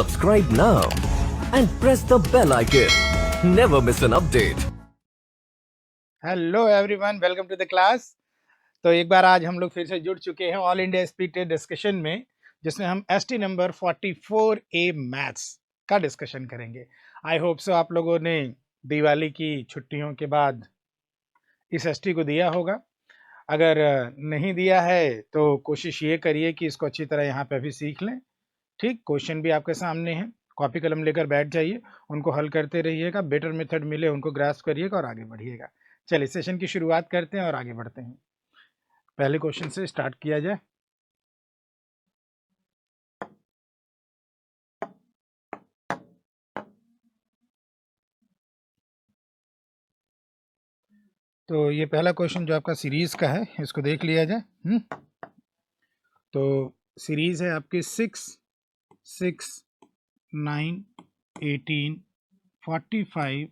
Subscribe now and press the bell icon. Never miss an update. Hello everyone, welcome to the class. तो एक बार आज हम लोग फिर से जुड़ चुके हैं all India speed test discussion में, जिसमें हम एसटी नंबर 44A मैथ्स का डिस्कशन करेंगे। आई होप सो आप लोगों ने दिवाली की छुट्टियों के बाद इस एसटी को दिया होगा। अगर नहीं दिया है तो कोशिश ये करिए कि इसको अच्छी तरह यहाँ पे अभी सीख लें। ठीक, क्वेश्चन भी आपके सामने है, कॉपी कलम लेकर बैठ जाइए, उनको हल करते रहिएगा। बेटर मेथड मिले उनको ग्रास्प करिएगा और आगे बढ़िएगा। चलिए सेशन की शुरुआत करते हैं और आगे बढ़ते हैं। पहले क्वेश्चन से स्टार्ट किया जाए। तो ये पहला क्वेश्चन जो आपका सीरीज का है, इसको देख लिया जाए। तो सीरीज है आपकी 6, 6, 9, 18, 45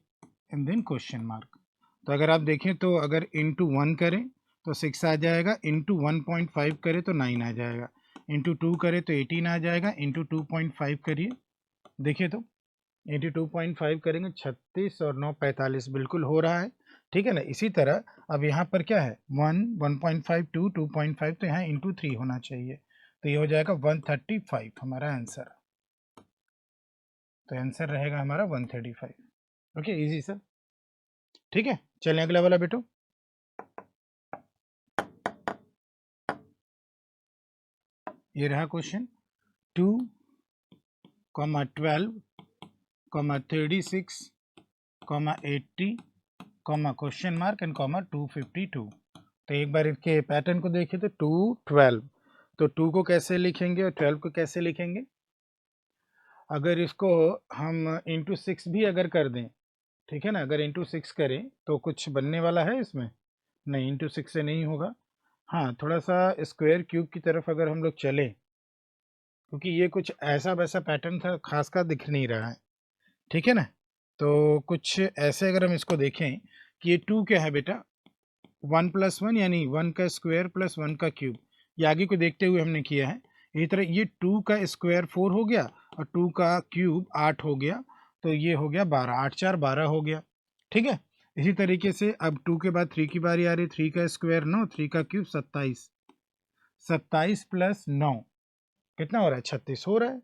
एंड देन क्वेश्चन मार्क। तो अगर आप देखें तो अगर इंटू 1 करें तो 6 आ जाएगा, इंटू 1.5 करें तो 9 आ जाएगा, इंटू 2 करें तो 18 आ जाएगा, इंटू 2.5 करिए, देखिए तो 82.5 करेंगे 36 और 9 45, बिल्कुल हो रहा है। ठीक है ना। इसी तरह अब यहाँ पर क्या है 1, 1.5, 2, 2.5, तो यहाँ इंटू 3 होना चाहिए, तो ये हो जाएगा 135 हमारा आंसर। तो आंसर रहेगा हमारा 135। Okay, easy sir. ठीक है, चलें अगला वाला बेटो। ये रहा क्वेश्चन 2, 12, 36, 80, क्वेश्चन मार्क एंड 252। तो एक बार इसके पैटर्न को देखिए तो 2, 12, तो 2 को कैसे लिखेंगे और 12 को कैसे लिखेंगे। अगर इसको हम इंटू 6 भी अगर कर दें, ठीक है ना, अगर इंटू 6 करें तो कुछ बनने वाला है इसमें? नहीं, इंटू 6 से नहीं होगा। हाँ, थोड़ा सा स्क्वायर क्यूब की तरफ अगर हम लोग चले, क्योंकि ये कुछ ऐसा वैसा पैटर्न था, खास का दिख नहीं रहा है। ठीक है ना। तो कुछ ऐसे अगर हम इसको देखें कि ये 2 क्या है बेटा, 1 + 1 यानी 1 का स्क्वायर प्लस 1 का क्यूब, ये आगे को देखते हुए हमने किया है। इसी तरह ये 2 का स्क्वायर 4 हो गया और 2 का क्यूब 8 हो गया, तो ये हो गया 12, 8 4 12 हो गया। ठीक है। इसी तरीके से अब 2 के बाद 3 की बारी आ रही, 3 का स्क्वायर 9, 3 का क्यूब 27, 27 प्लस 9 कितना हो रहा है, 36 हो रहा है।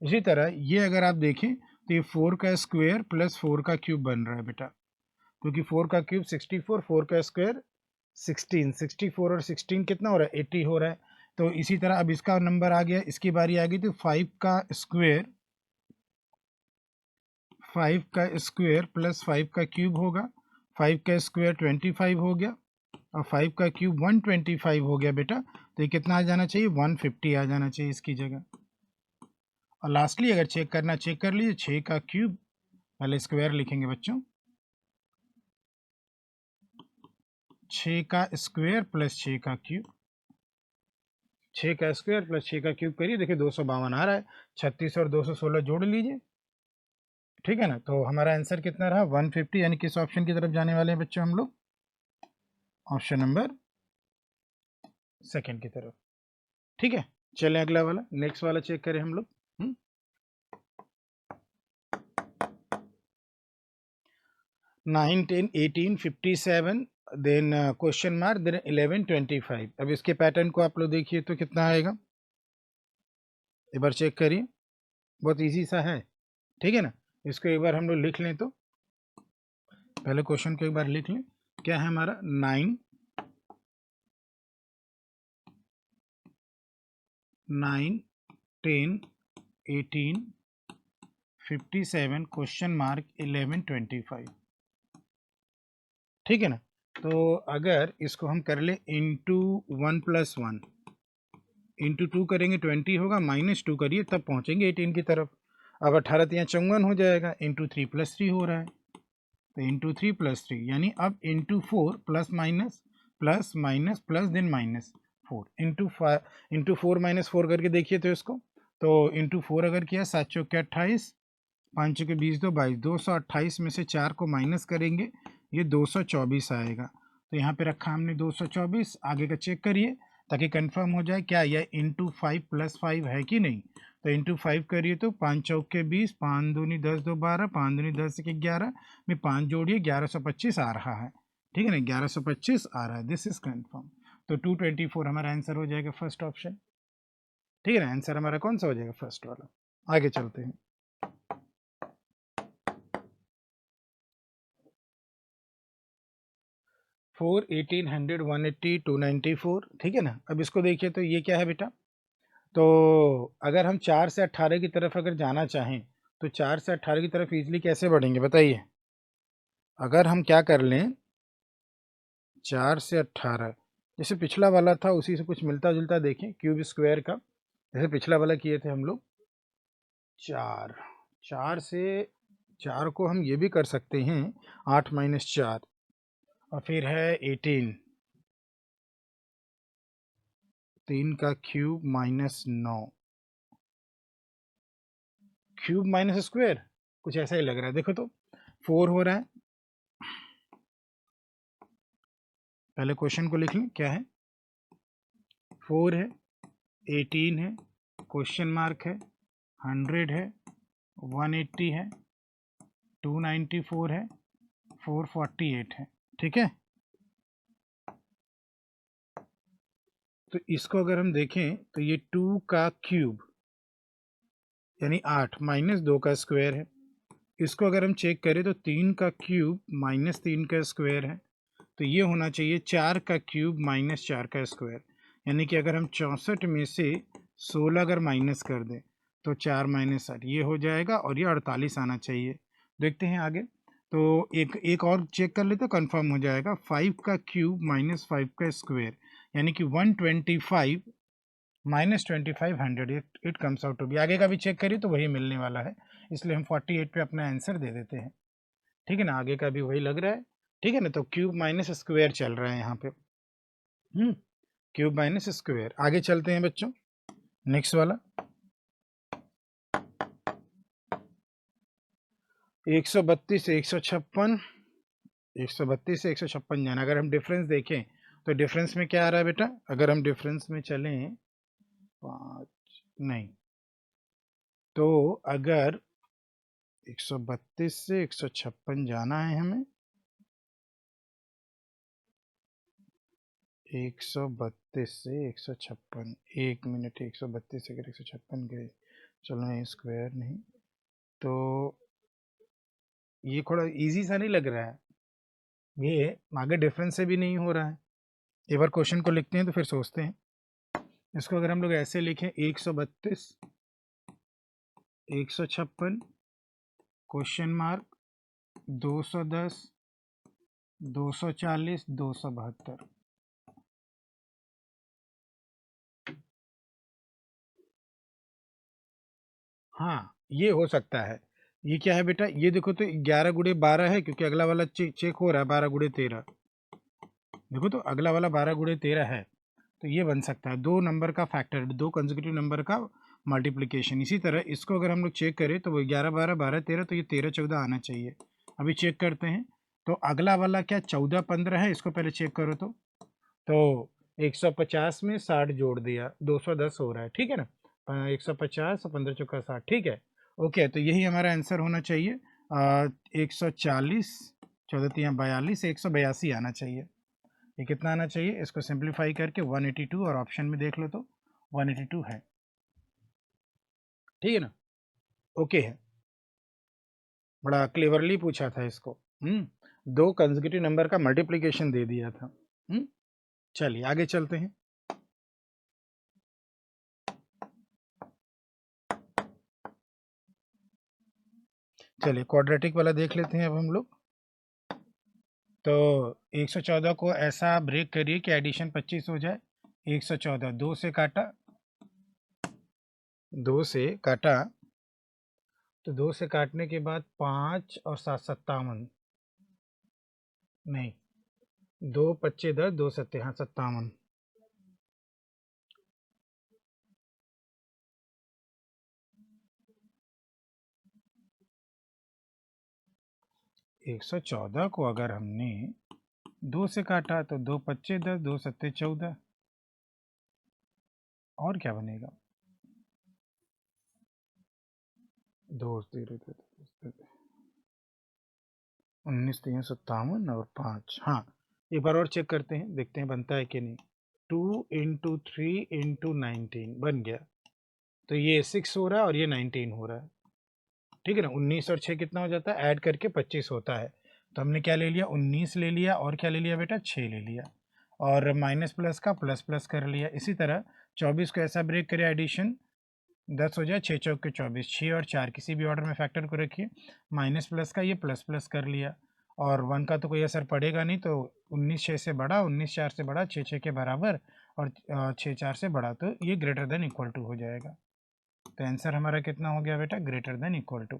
इसी तरह ये अगर आप देखें तो ये 4 का स्क्वायर प्लस 4 का क्यूब बन रहा है बेटा, क्योंकि 4 का क्यूब 64, 4 का स्क्वायर 16, 64 और 16 कितना हो रहा है, 80 हो रहा है। तो इसी तरह अब इसका नंबर आ गया, इसकी बारी आ गई, तो 5 का स्क्वायर प्लस 5 का क्यूब होगा, 5 का स्क्वायर 25 हो गया और 5 का क्यूब 125 हो गया बेटा। तो ये कितना आ जाना चाहिए, 150 आ जाना चाहिए इसकी जगह। और लास्टली अगर चेक करना, चेक कर लीजिए, 6 का क्यूब, पहले स्क्वायर लिखेंगे बच्चों, 6 का स्क्वायर प्लस 6 का क्यूब, 6 का स्क्वायर प्लस 6 का क्यूब करिए, देखिए 252 आ रहा है। 36 और 216 जोड़ लीजिए। ठीक है ना। तो हमारा आंसर कितना रहा, 150, यानी किस ऑप्शन की तरफ जाने वाले हैं बच्चों हम लोग, ऑप्शन नंबर सेकंड की तरफ। ठीक है, चलें अगला वाला, नेक्स्ट वाला चेक करें हम लोग। 9, 10, 18, 57, देन क्वेश्चन मार्क, देन 11, 25। अब इसके पैटर्न को आप लोग देखिए तो कितना आएगा, एक बार चेक करिए, बहुत इजी सा है। ठीक है ना। इसको एक बार हम लोग लिख लें, तो पहले क्वेश्चन को एक बार लिख लें। क्या है हमारा, 9, 10, 18, 57, क्वेश्चन मार्क 11, 25। ठीक है ना। तो अगर इसको हम कर ले इंटू 1 + 1, इंटू 2 करेंगे 20 होगा, -2 करिए तब पहुंचेंगे 18 की तरफ। अब 18 तो यहाँ 54 हो जाएगा, इंटू 3 + 3 हो रहा है, तो इंटू 3 + 3, यानी अब into 4 plus minus plus then -4, into 4 -4 करके देखिए तो इसको, तो इंटू 4 अगर किया, 7 चौके 28, 5 चौके 20, 2 22, 228 में से 4 को माइनस करेंगे, ये 224 आएगा। तो यहाँ पे रखा हमने 224, आगे का चेक करिए ताकि कंफर्म हो जाए क्या यह इंटू 5 + 5 है कि नहीं। तो इंटू 5 करिए तो 5 चौक के 20, 5 दूनी 10, 2 12, 5 दूनी 10 के 11 में 5 जोड़िए 1125 आ रहा है, ठीक है ना, 1125 आ रहा है, दिस इज कन्फर्म। तो 224 हमारा आंसर हो जाएगा फर्स्ट ऑप्शन, ठीक है ना, आंसर हमारा कौन सा हो जाएगा, फर्स्ट वाला। आगे चलते हैं। फोर 1800 180 294, ठीक है ना। अब इसको देखिए तो ये क्या है बेटा, तो अगर हम 4 से 18 की तरफ अगर जाना चाहें तो 4 से 18 की तरफ इजीली कैसे बढ़ेंगे बताइए। अगर हम क्या कर लें, 4 से 18 जैसे पिछला वाला था उसी से कुछ मिलता जुलता देखें, क्यूब स्क्वायर का, जैसे पिछला वाला किए थे हम लोग। 4 4 से 4 को हम ये भी कर सकते हैं 8 माइनस 4, और फिर है 18, 3 का cube minus 9, cube minus square, कुछ ऐसा ही लग रहा है। देखो तो 4 हो रहा है, पहले क्वेश्चन को लिख लें क्या है, 4 है, 18 है, क्वेश्चन मार्क है, 100 है, 180 है, 294 है, 448 है, ठीक है। तो इसको अगर हम देखें तो ये 2 का क्यूब यानी 8 माइनस 2 का स्क्वायर है। इसको अगर हम चेक करें तो 3 का क्यूब माइनस 3 का स्क्वायर है, तो ये होना चाहिए 4 का क्यूब माइनस 4 का स्क्वायर, यानी कि अगर हम 64 में से 16 अगर माइनस कर दें तो 4 माइनस 8 ये हो जाएगा, और ये 48 आना चाहिए। देखते हैं आगे, तो एक और चेक कर लेते कंफर्म हो जाएगा। 5 का क्यूब माइनस 5 का स्क्वायर यानी कि 125 minus 2500, it comes out to be. आगे का भी चेक करिए तो वही मिलने वाला है, इसलिए हम 48 पे अपना आंसर दे देते हैं, ठीक है ना। आगे का भी वही लग रहा है, ठीक है ना। तो क्यूब माइनस स्क्वायर चल रहा है यहाँ पे, क्यूब माइनस स्क्वायर। आगे चलते हैं बच्चों, नेक्स्ट वाला 132 से 156, 132 से 156 जाना। अगर हम डिफरेंस देखें तो डिफरेंस में क्या आ रहा है बेटा, अगर हम डिफरेंस में चलें 5 नहीं, तो अगर 132 से 156 जाना है हमें, 132 से 156, 1 मिनट, 132 से अगर 156 गए, चलो ये स्क्वायर नहीं, तो ये थोड़ा इजी सा नहीं लग रहा है, ये आगे डिफरेंस से भी नहीं हो रहा है। एक बार क्वेश्चन को लिखते हैं तो फिर सोचते हैं। इसको अगर हम लोग ऐसे लिखें 132 156 क्वेश्चन मार्क 210 240 272, हाँ ये हो सकता है। ये क्या है बेटा, ये देखो तो 11 गुड़े 12 है, क्योंकि अगला वाला चेक हो रहा है 12 गुड़े 13, देखो तो अगला वाला 12 गुड़े 13 है, तो ये बन सकता है 2 नंबर का फैक्टर, 2 कंसेक्यूटिव नंबर का मल्टीप्लिकेशन। इसी तरह इसको अगर हम लोग चेक करें तो वो 11 12 12 13, तो ये 13 14 आना चाहिए। अभी चेक करते हैं, तो अगला वाला क्या 14 15 है, इसको पहले चेक करो तो 150 में 60 जोड़ दिया 210 हो रहा है, ठीक है ना। 150 और 15 चौका 60, ठीक है, ओके। तो यही हमारा आंसर होना चाहिए, 140 14 3 42, 182 आना चाहिए। ये कितना आना चाहिए, इसको सिंप्लीफाई करके 182, और ऑप्शन में देख लो तो 182 है, ठीक है ना, ओके है। बड़ा क्लेवरली पूछा था इसको, 2 कंसेक्यूटिव नंबर का मल्टीप्लिकेशन दे दिया था। चलिए आगे चलते हैं। चलिए क्वाड्रेटिक वाला देख लेते हैं अब हम लोग। तो 114 को ऐसा ब्रेक करिए कि एडिशन 25 हो जाए। 114 2 से काटा, 2 से काटा, तो 2 से काटने के बाद 5 और 7 57, नहीं 2 25 10 2 सत्ते, हाँ 57, 114 को अगर हमने 2 से काटा तो 2 25 10 2 सत्ते 14, और क्या बनेगा, दो 19 357 और 5। हाँ, एक बार और चेक करते हैं, देखते हैं बनता है कि नहीं। 2 इंटू 3 इंटू 19 बन गया। तो ये 6 हो रहा है और ये 19 हो रहा है। ठीक है ना, 19 और 6 कितना हो जाता है, ऐड करके 25 होता है। तो हमने क्या ले लिया, 19 ले लिया, और क्या ले लिया बेटा, 6 ले लिया, और माइनस प्लस का प्लस प्लस कर लिया। इसी तरह 24 को ऐसा ब्रेक करें, एडिशन 10 हो जाए, 6 चौक के 24, 6 और 4 किसी भी ऑर्डर में फैक्टर को रखिए, माइनस प्लस का ये प्लस प्लस कर लिया, और 1 का तो कोई असर पड़ेगा नहीं, तो 19 6 से बड़ा, 19 4 से बड़ा, 6 6 के बराबर, और 6 4 से बड़ा, तो ये ग्रेटर देन इक्वल टू हो जाएगा। तो आंसर हमारा कितना हो गया बेटा, ग्रेटर देन इक्वल टू।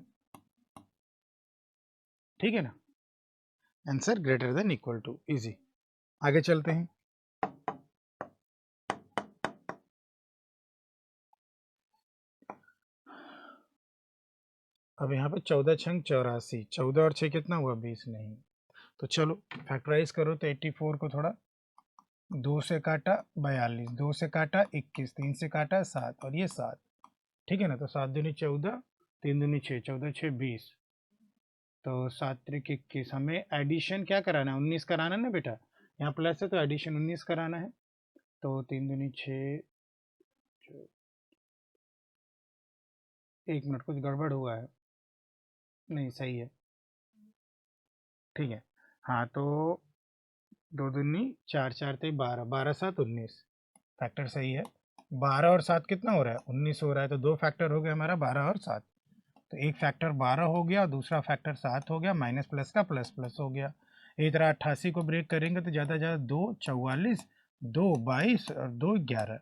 ठीक है ना, answer greater than equal to, easy. आगे चलते हैं। अब यहाँ पे 14 छंग 84, 14 और 6 कितना हुआ, 20 नहीं। तो चलो फैक्टराइज करो, तो 84 को थोड़ा 2 से काटा 42, 2 से काटा 21, 3 से काटा 7, और ये 7। ठीक है ना, तो 7 दूनी 14, 3 दूनी 6, 14 6 20, तो 7 त्रिक 21। हमें एडिशन क्या कराना है, 19 कराना है ना बेटा, यहाँ प्लस है तो एडिशन 19 कराना है। तो 3 दूनी 6, 1 मिनट कुछ गड़बड़ हुआ है, नहीं सही है, ठीक है। हाँ, तो 2 दूनी 4, 4 थे 12, 12 7 19, फैक्टर सही है। 12 और 7 कितना हो रहा है, 19 हो रहा है, तो 2 फैक्टर हो गया हमारा 12 और 7। तो एक फैक्टर 12 हो गया और दूसरा फैक्टर 7 हो गया, माइनस प्लस का प्लस प्लस हो गया। इसी तरह 88 को ब्रेक करेंगे तो ज़्यादा ज़्यादा 2 44, 2 22 और 2 11।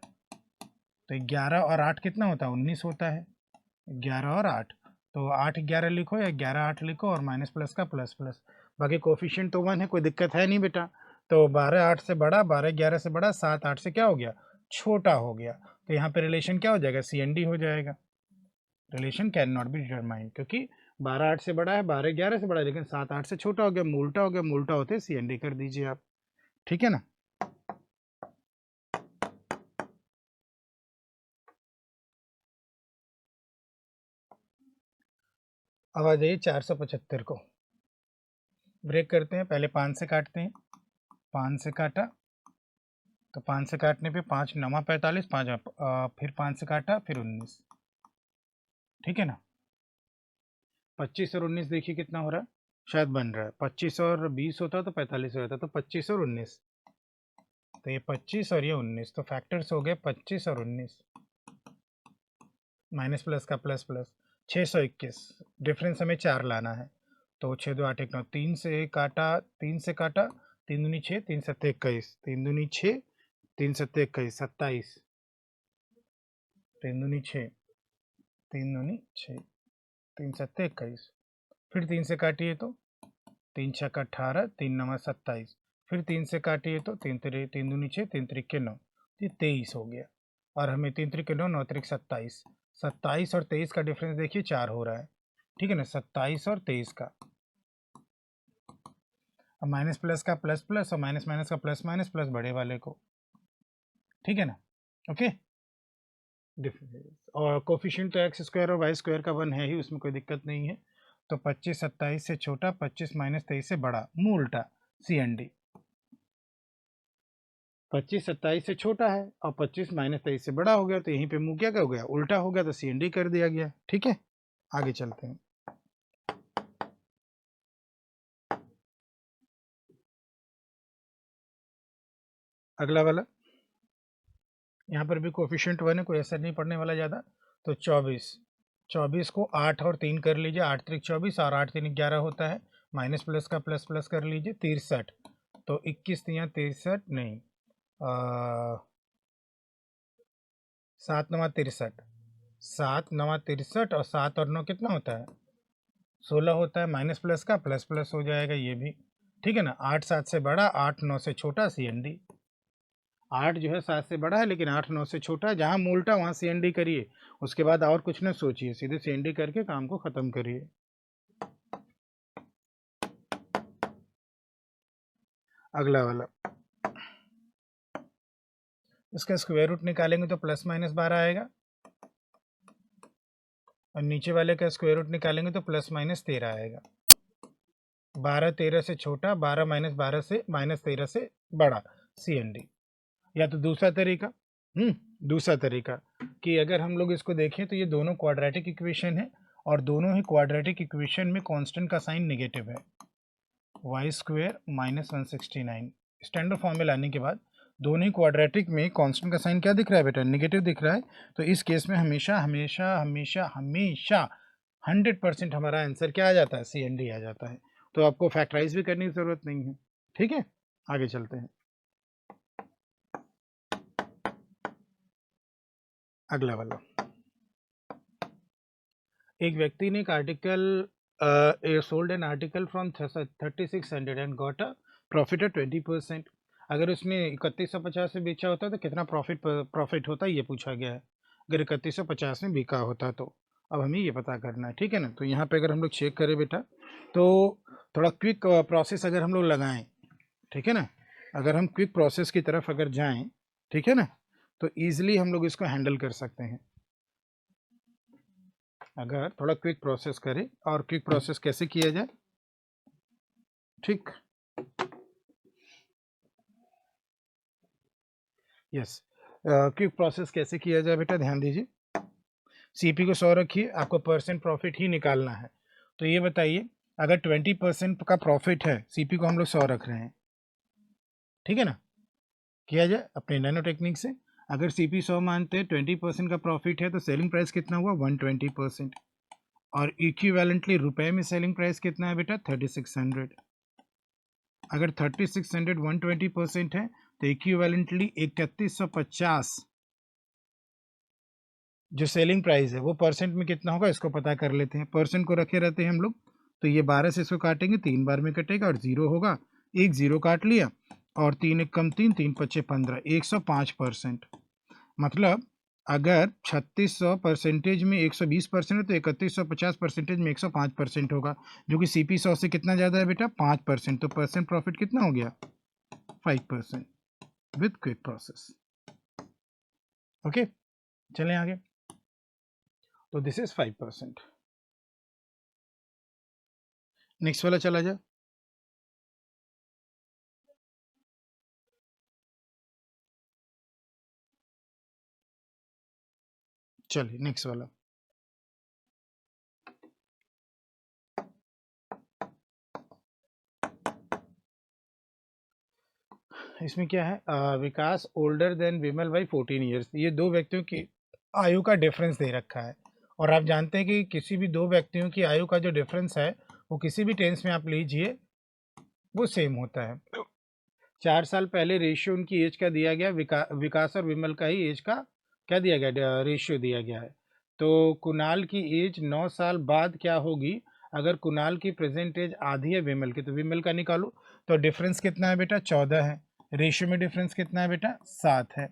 तो 11 और 8 कितना होता है, 19 होता है, 11 और 8। तो 8 11 लिखो या 11 8 लिखो, और माइनस प्लस का प्लस प्लस। बाकी कोफिशिएंट तो 1 है, कोई दिक्कत है नहीं बेटा। तो 12 8 से बड़ा, 12 11 से बड़ा, 7 8 से क्या हो गया, छोटा हो गया। तो यहाँ पे रिलेशन क्या हो जाएगा, CND हो जाएगा। Relation can not be determined, क्योंकि 12 8 से बड़ा है, 12 11 से बड़ा है, लेकिन 7 8 से छोटा हो गया, मूलटा हो गया, मूलटा होते CND कर दीजिए आप। ठीक है ना। अब आ जाइए 475 को ब्रेक करते हैं। पहले 5 से काटते हैं, 5 से काटा, तो 5 से काटने पे 5 9 45, 5 फिर 5 से काटा, फिर 19। ठीक है ना, 25 और 19 देखिए कितना हो रहा है, शायद बन रहा है। 25 और 20 होता तो 45 हो जाता, तो 25 और 19, तो ये 25 और ये 19, तो फैक्टर्स हो गए 25 और 19, माइनस प्लस का प्लस प्लस। 621, डिफरेंस हमें 4 लाना है, तो 6 2 8 1 9, 3 से काटा, 3 से काटा, 3 दूनी 6, 3 7 21, 3 दूनी 6, 3 7 21 27, 3 दूनी 6, 3 दूनी 6, 3 7 21, फिर 3 से काटिए तो 3 6 18, 3 9 27, फिर 3 से काटिए तो 3 दूनी 6, 3 त्रिक 9, ये 23 हो गया। और हमें 3 त्रिक 9, 9 त्रिक 27, 27 और 23 का डिफरेंस देखिए 4 हो रहा है। ठीक है ना, 27 और 23 का, अब माइनस प्लस का प्लस प्लस और माइनस माइनस का प्लस माइनस प्लस बड़े वाले को। ठीक है ना, ओके। और कोफिशिएंट तो एक्स स्क्वायर और वाई स्क्वायर का 1 है ही, उसमें कोई दिक्कत नहीं है। तो 25 27 से छोटा, 25 माइनस 23 से बड़ा, मुंह उल्टा, CND। 25 27 से छोटा है और 25 माइनस 23 से बड़ा हो गया, तो यहीं पे मुंह क्या हो गया, उल्टा हो गया, तो CND कर दिया गया। ठीक है, आगे चलते हैं। अगला वाला, यहाँ पर भी कोफिशिएंट 1 है, कोई असर नहीं पड़ने वाला ज़्यादा। तो 24, 24 को 8 और 3 कर लीजिए, 8 त्रिक 24 और 8 3 11 होता है, माइनस प्लस का प्लस प्लस कर लीजिए, 63, तो 21 3 63 नहीं, 7 9 63, 7 9 63, और 7 और 9 कितना होता है, 16 होता है, माइनस प्लस का प्लस प्लस हो जाएगा ये भी। ठीक है ना, 8 7 से बड़ा, 8 9 से छोटा, CND। 8 जो है 7 से बड़ा है, लेकिन 8 9 से छोटा है, जहाँ मूलटा वहाँ CND करिए, उसके बाद और कुछ न सोचिए, सीधे CND करके काम को ख़त्म करिए। अगला वाला, इसका स्क्वायर रूट निकालेंगे तो प्लस माइनस 12 आएगा, और नीचे वाले का स्क्वायर रूट निकालेंगे तो प्लस माइनस 13 आएगा। 12 13 से छोटा, 12 माइनस 12 से माइनस 13 से बड़ा, CND। या तो दूसरा तरीका, दूसरा तरीका कि अगर हम लोग इसको देखें तो ये दोनों क्वाड्रेटिक इक्वेशन है और दोनों ही क्वाड्रेटिक इक्वेशन में कांस्टेंट का साइन नेगेटिव है, Y square minus 169। Standard form में लाने के बाद दोनों ही क्वाड्रेटिक में कांस्टेंट का साइन क्या दिख रहा है बेटा, नेगेटिव दिख रहा है। तो इस केस में हमेशा हमेशा हमेशा हमेशा 100% हमारा आंसर क्या आ जाता है, CND आ जाता है। तो आपको फैक्टराइज भी करने की जरूरत नहीं है। ठीक है, आगे चलते हैं। अगला वाला, एक व्यक्ति ने एक article sold an article from 3600 and got a profit of 20%। अगर उसने 3150 में बेचा होता तो कितना प्रॉफिट होता, ये पूछा गया है। अगर 3150 में बिका होता तो अब हमें ये पता करना है। ठीक है ना, तो यहाँ पे अगर हम लोग चेक करें बेटा तो थोड़ा क्विक प्रोसेस अगर हम लोग लगाएं, ठीक है ना, अगर हम क्विक प्रोसेस की तरफ अगर जाएं, ठीक है ना, तो ईजिली हम लोग इसको हैंडल कर सकते हैं अगर थोड़ा क्विक प्रोसेस करें। और क्विक प्रोसेस कैसे किया जाए, ठीक, यस, क्विक प्रोसेस कैसे किया जाए बेटा, ध्यान दीजिए। CP को 100 रखिए, आपको परसेंट प्रॉफिट ही निकालना है। तो ये बताइए, अगर 20% का प्रॉफिट है, CP को हम लोग 100 रख रहे हैं, ठीक है ना, किया जाए अपने नैनो टेक्निक से। अगर CP 100 मानते हैं, 20% का प्रॉफिट है, तो सेलिंग प्राइस कितना हुआ, 120%। और इक्विवेलेंटली रुपए में सेलिंग प्राइस कितना है बेटा, 3600। अगर 3600 120% है तो इक्विवेलेंटली 3150 जो सेलिंग प्राइस है वो परसेंट में कितना होगा, इसको पता कर लेते हैं। परसेंट को रखे रहते हैं हम लोग, तो ये 12 से इसको काटेंगे, 3 बार में कटेगा और 0 होगा, एक 0 काट लिया और 3 एक कम 3, 3 पच्चे 15, 105%। मतलब अगर 3600 परसेंटेज में 120% है तो 3150 परसेंटेज में 105% होगा, जो कि CP 100 से कितना ज़्यादा है बेटा, 5%। तो परसेंट प्रॉफिट कितना हो गया, 5% विथ क्विक प्रोसेस। ओके, चलें आगे। तो दिस इज 5%। नेक्स्ट वाला चला जाए। चलिए नेक्स्ट वाला, इसमें क्या है, Vikas older than Vimal by 14 years. ये दो व्यक्तियों की आयु का डिफरेंस दे रखा है और आप जानते हैं कि किसी भी दो व्यक्तियों की आयु का जो डिफरेंस है वो किसी भी टेंस में आप लीजिए वो सेम होता है। 4 साल पहले रेशियो उनकी एज का दिया गया, विकास और विमल का ही एज का क्या दिया गया, रेशियो दिया गया है। तो कुणाल की एज 9 साल बाद क्या होगी, अगर कुणाल की प्रेजेंट एज आधी है विमल की, तो विमल का निकालो। तो डिफरेंस कितना है बेटा, 14 है। रेशियो में डिफरेंस कितना है बेटा, 7 है।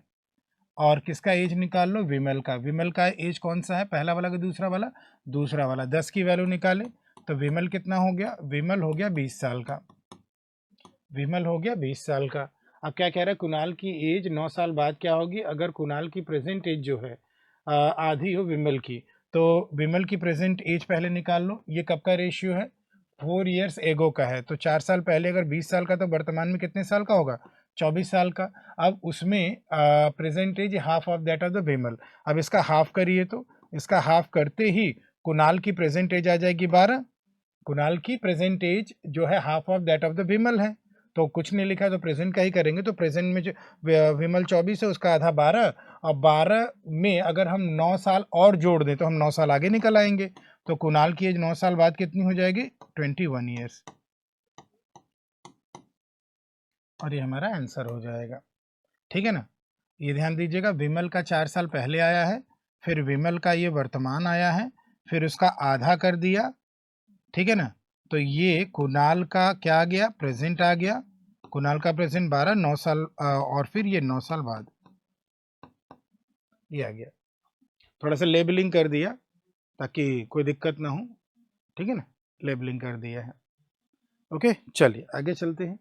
और किसका एज निकाल लो, विमल का। विमल का एज कौन सा है, पहला वाला कि दूसरा वाला, दूसरा वाला। 10 की वैल्यू निकाले तो विमल कितना हो गया, विमल हो गया 20 साल का, विमल हो गया 20 साल का। अब क्या कह रहा है, कुणाल की एज 9 साल बाद क्या होगी, अगर कुणाल की प्रेजेंट एज जो है आधी हो विमल की, तो विमल की प्रेजेंट एज पहले निकाल लो। ये कब का रेशियो है, 4 ईयर्स एगो का है। तो 4 साल पहले अगर 20 साल का, तो वर्तमान में कितने साल का होगा, 24 साल का। अब उसमें present age half of that of the Vimal. अब इसका हाफ करिए, तो इसका हाफ करते ही कुणाल की प्रेजेंट एज आ जाएगी 12। कुणाल की प्रेजेंट एज जो है half of that of the Vimal है, तो कुछ नहीं लिखा तो प्रेजेंट का ही करेंगे। तो प्रेजेंट में जो विमल 24 है उसका आधा 12, और 12 में अगर हम 9 साल और जोड़ दें तो हम 9 साल आगे निकल आएंगे। तो कुणाल की एज 9 साल बाद कितनी हो जाएगी, 21 ईयर्स। और ये हमारा आंसर हो जाएगा। ठीक है ना, ये ध्यान दीजिएगा, विमल का 4 साल पहले आया है, फिर विमल का ये वर्तमान आया है, फिर उसका आधा कर दिया, ठीक है ना। तो ये कुणाल का क्या आ गया, प्रेजेंट आ गया। कुणाल का प्रेजेंट 12, 9 साल और फिर ये 9 साल बाद ये आ गया। थोड़ा सा लेबलिंग कर दिया ताकि कोई दिक्कत ना हो, ठीक है ना, लेबलिंग कर दिया है। ओके, चलिए आगे चलते हैं।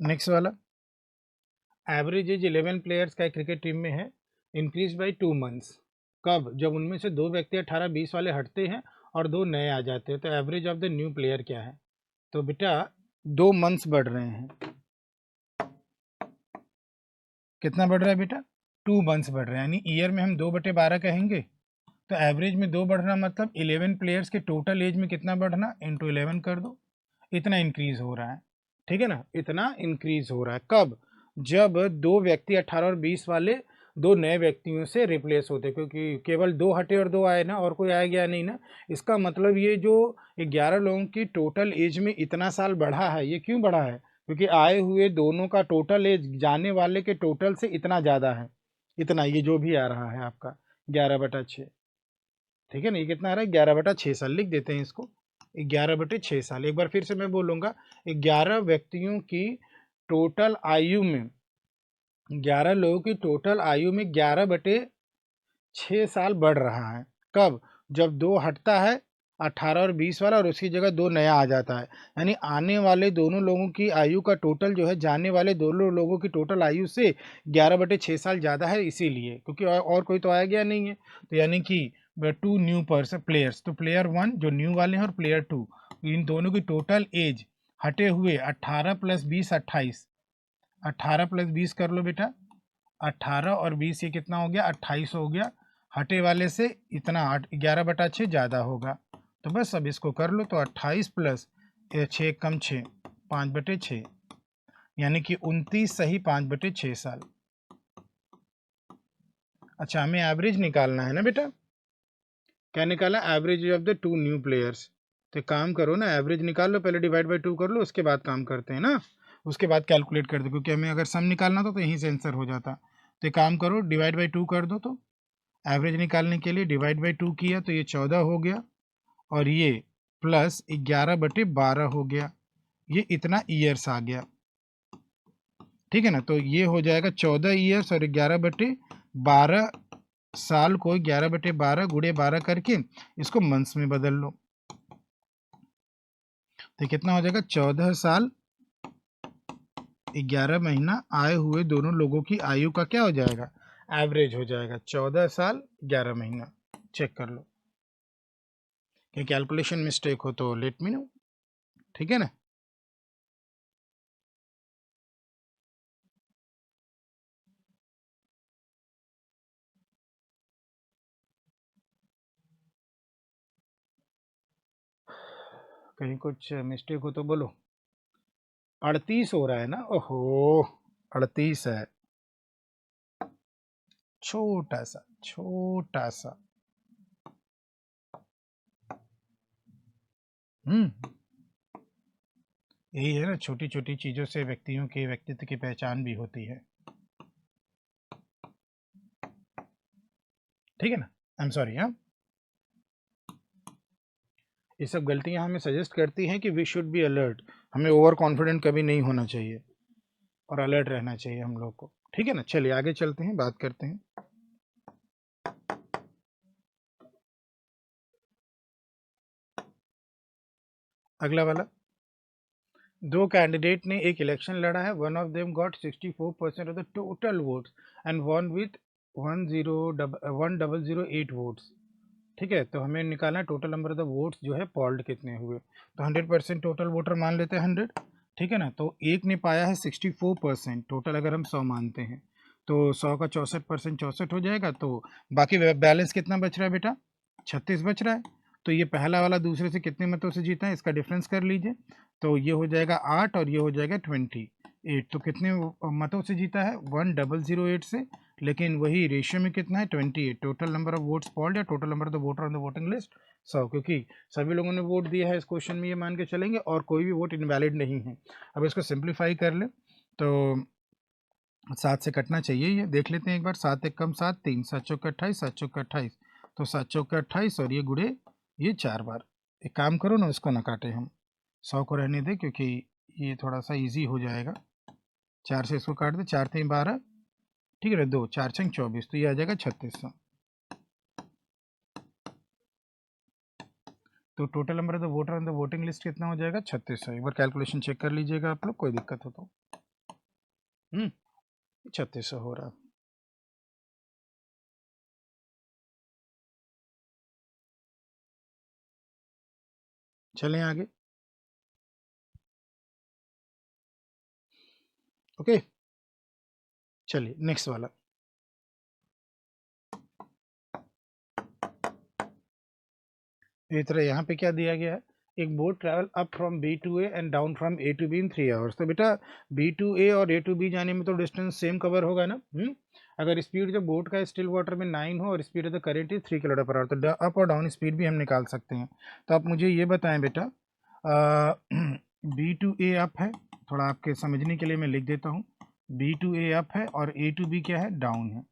नेक्स्ट वाला, एवरेज एज 11 प्लेयर्स का क्रिकेट टीम में है, इंक्रीज बाई 2 मंथ्स। कब? जब उनमें से 2 व्यक्ति 18-20 वाले हटते हैं और 2 नए आ जाते हैं। तो average of the new player क्या है? तो बेटा 2 मंथ्स बढ़ रहे हैं। कितना बढ़ रहा है बेटा? 2 मंथ्स बढ़ रहे हैं, यानी ईयर में हम 2/12 कहेंगे। तो एवरेज में 2 बढ़ना मतलब 11 प्लेयर्स के टोटल एज में कितना बढ़ना, इंटू 11 कर दो, इतना इंक्रीज हो रहा है। ठीक है ना, इतना इंक्रीज हो रहा है। कब? जब 2 व्यक्ति 18 और 20 वाले 2 नए व्यक्तियों से रिप्लेस होते, क्योंकि केवल 2 हटे और 2 आए ना, और कोई आया गया नहीं ना। इसका मतलब ये जो 11 लोगों की टोटल एज में इतना साल बढ़ा है, ये क्यों बढ़ा है? क्योंकि आए हुए दोनों का टोटल एज जाने वाले के टोटल से इतना ज़्यादा है। इतना, ये जो भी आ रहा है आपका 11/6। ठीक है ना, ये कितना आ रहा है? 11/6 साल। लिख देते हैं इसको, 11/6 साल। एक बार फिर से मैं बोलूँगा, 11 व्यक्तियों की टोटल आयु में, 11 लोगों की टोटल आयु में 11/6 साल बढ़ रहा है। कब? जब 2 हटता है, 18 और 20 वाला, और उसकी जगह 2 नया आ जाता है। यानी आने वाले दोनों लोगों की आयु का टोटल जो है, जाने वाले दोनों लोगों की टोटल आयु से 11/6 साल ज़्यादा है, इसीलिए। क्योंकि और कोई तो आया गया नहीं है। तो यानी कि 2 न्यू प्लेयर्स, तो प्लेयर 1 जो न्यू वाले हैं और प्लेयर 2, इन दोनों की टोटल एज हटे हुए 18 + 20 28, 18 + 20 कर लो बेटा, 18 और 20 ये कितना हो गया? 28 हो गया। हटे वाले से इतना 11/6 ज़्यादा होगा। तो बस अब इसको कर लो, तो 28 + 6 कम 6, 5/6, यानी कि 29 सही 5/6 साल। अच्छा, हमें एवरेज निकालना है ना बेटा। क्या निकाला? Average of the 2 new players. तो काम करो ना, एवरेज निकाल लो, पहले डिवाइड बाई 2 कर लो, उसके बाद काम करते हैं ना, उसके बाद कैलकुलेट कर दो। क्योंकि हमें अगर सम निकालना था तो यहीं से आंसर हो जाता। तो काम करो, डिवाइड बाई 2 कर दो। तो एवरेज निकालने के लिए डिवाइड बाई 2 किया तो ये 14 हो गया, और ये प्लस 11/12 हो गया। ये इतना ईयर्स आ गया। ठीक है ना, तो ये हो जाएगा 14 ईयर्स, और 11/12 साल को 11/12 गुणे 12 करके इसको मंथ्स में बदल लो। तो कितना हो जाएगा? 14 साल 11 महीना आए हुए दोनों लोगों की आयु का क्या हो जाएगा? एवरेज हो जाएगा। 14 साल 11 महीना। चेक कर लो, कि कैलकुलेशन मिस्टेक हो तो लेट मी नो। ठीक है ना। कहीं कुछ मिस्टेक हो तो बोलो। 38 हो रहा है ना? ओहो, 38 है, छोटा सा, छोटा सा। यही है ना, छोटी छोटी चीजों से व्यक्तियों के व्यक्तित्व की पहचान भी होती है। ठीक है ना। I am sorry. हाँ, ये सब गलतियां हमें सजेस्ट करती हैं कि वी शुड बी अलर्ट। हमें ओवर कॉन्फिडेंट कभी नहीं होना चाहिए, और अलर्ट रहना चाहिए हम लोग को। ठीक है ना, चलिए आगे चलते हैं, बात करते हैं। अगला वाला, 2 कैंडिडेट ने एक इलेक्शन लड़ा है। One of them got 64% of the total votes and one with 1008 votes. ठीक है, तो हमें निकालना है total number of the votes जो है पॉल्ड कितने हुए। तो 100% टोटल वोटर मान लेते हैं 100। ठीक है ना, तो एक ने पाया है 64% टोटल, अगर हम 100 मानते हैं तो 100 का 64% 64 हो जाएगा। तो बाकी बैलेंस कितना बच रहा है बेटा? 36 बच रहा है। तो ये पहला वाला दूसरे से कितने मतों से जीता है, इसका डिफरेंस कर लीजिए। तो ये हो जाएगा 8 और ये हो जाएगा 28। तो कितने मतों से जीता है? 1008 से। लेकिन वही रेशियो में कितना है? 28। टोटल नंबर ऑफ वोट्स पॉल्ड या total number of the voter on the voting list 100, क्योंकि सभी लोगों ने वोट दिया है इस क्वेश्चन में, ये मान के चलेंगे, और कोई भी वोट इनवैलिड नहीं है। अब इसको सिंप्लीफाई कर ले तो 7 से कटना चाहिए, ये देख लेते हैं एक बार। 7 एक कम 7, 3 7 चौके 28, 7 चौके 28, तो 7 चौके 28, और ये गुड़े ये 4 बार। एक काम करो ना, उसको ना काटे हम, 100 को रहने दे, क्योंकि ये थोड़ा सा ईजी हो जाएगा। 4 से इसको काट दे, 4 3 12, ठीक है, 2 4 6 24, तो ये आ जाएगा 3600। तो total number of the voter on the voting list कितना हो जाएगा? 3600। एक बार कैलकुलेशन चेक कर लीजिएगा आप लोग, कोई दिक्कत हो तो। 3600 हो रहा। चलें आगे। ओके, चलिए नेक्स्ट वाला। इसी तरह यहाँ पे क्या दिया गया है, एक boat travel up from B to A and down from A to B in 3 hours. तो बेटा बी टू ए और ए टू बी जाने में तो डिस्टेंस सेम कवर होगा ना। अगर स्पीड जो बोट का स्टिल वाटर में 9 हो और speed of the current is 3 kilometre per hour, तो अप और डाउन स्पीड भी हम निकाल सकते हैं। तो आप मुझे ये बताएं बेटा, बी टू ए अप है, थोड़ा आपके समझने के लिए मैं लिख देता हूँ। बी टू ए अप है और ए टू बी क्या है, डाउन है,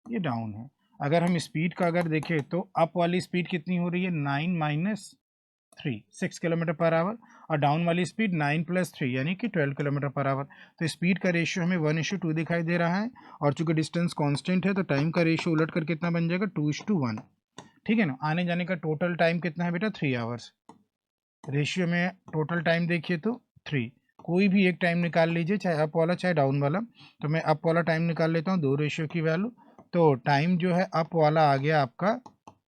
ये डाउन है। अगर हम स्पीड का अगर देखें तो अप वाली स्पीड कितनी हो रही है, 9 माइनस 3, 6 किलोमीटर पर आवर, और डाउन वाली स्पीड 9 प्लस 3 यानी कि 12 किलोमीटर पर आवर। तो स्पीड का रेशियो हमें 1:2 दिखाई दे रहा है, और चूंकि डिस्टेंस कांस्टेंट है तो टाइम का रेशियो उलट कर कितना बन जाएगा, 2:1। ठीक है ना। आने जाने का टोटल टाइम कितना है बेटा, 3 आवर्स। रेशियो में टोटल टाइम देखिए तो 3, कोई भी एक टाइम निकाल लीजिए, चाहे अप वाला चाहे डाउन वाला। तो मैं अप वाला टाइम निकाल लेता हूँ, 2 रेशियो की वैल्यू। तो टाइम जो है अप वाला आ गया आपका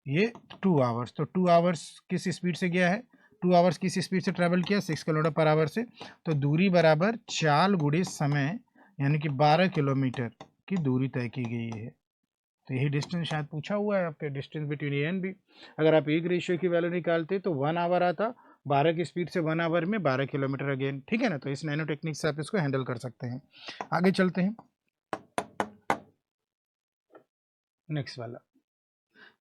ये 2 आवर्स। तो 2 आवर्स किस स्पीड से गया है, 2 आवर्स किस स्पीड से ट्रैवल किया, 6 किलोमीटर पर आवर से। तो दूरी बराबर चाल गुणे समय, यानी कि 12 किलोमीटर की दूरी तय की गई है। तो यही डिस्टेंस शायद पूछा हुआ है आपके, distance between A and B. अगर आप एक रेशियो की वैल्यू निकालते तो 1 आवर आता, 12 की स्पीड से 1 आवर में 12 किलोमीटर अगेन। ठीक है ना। तो इस नैनो टेक्निक से आप इसको हैंडल कर सकते हैं। आगे चलते हैं नेक्स्ट वाला।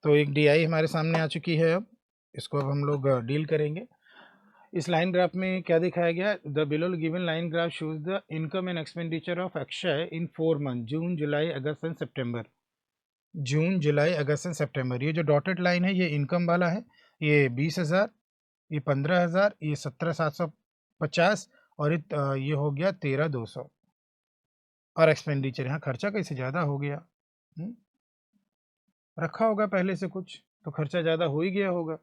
तो एक DI हमारे सामने आ चुकी है, अब इसको अब हम लोग डील करेंगे। इस लाइन ग्राफ में क्या दिखाया गया, the below given line graph shows the income and expenditure of Akshay in 4 month, June July August and September. June July August and September, ये जो डॉटेड लाइन है ये इनकम वाला है, ये 20,000, ये 15,000, ये 17,750, और ये हो गया 13,200। और एक्सपेंडिचर यहाँ खर्चा कैसे ज़्यादा हो गया, हुँ? रखा होगा पहले से कुछ, तो खर्चा ज़्यादा हो ही गया होगा।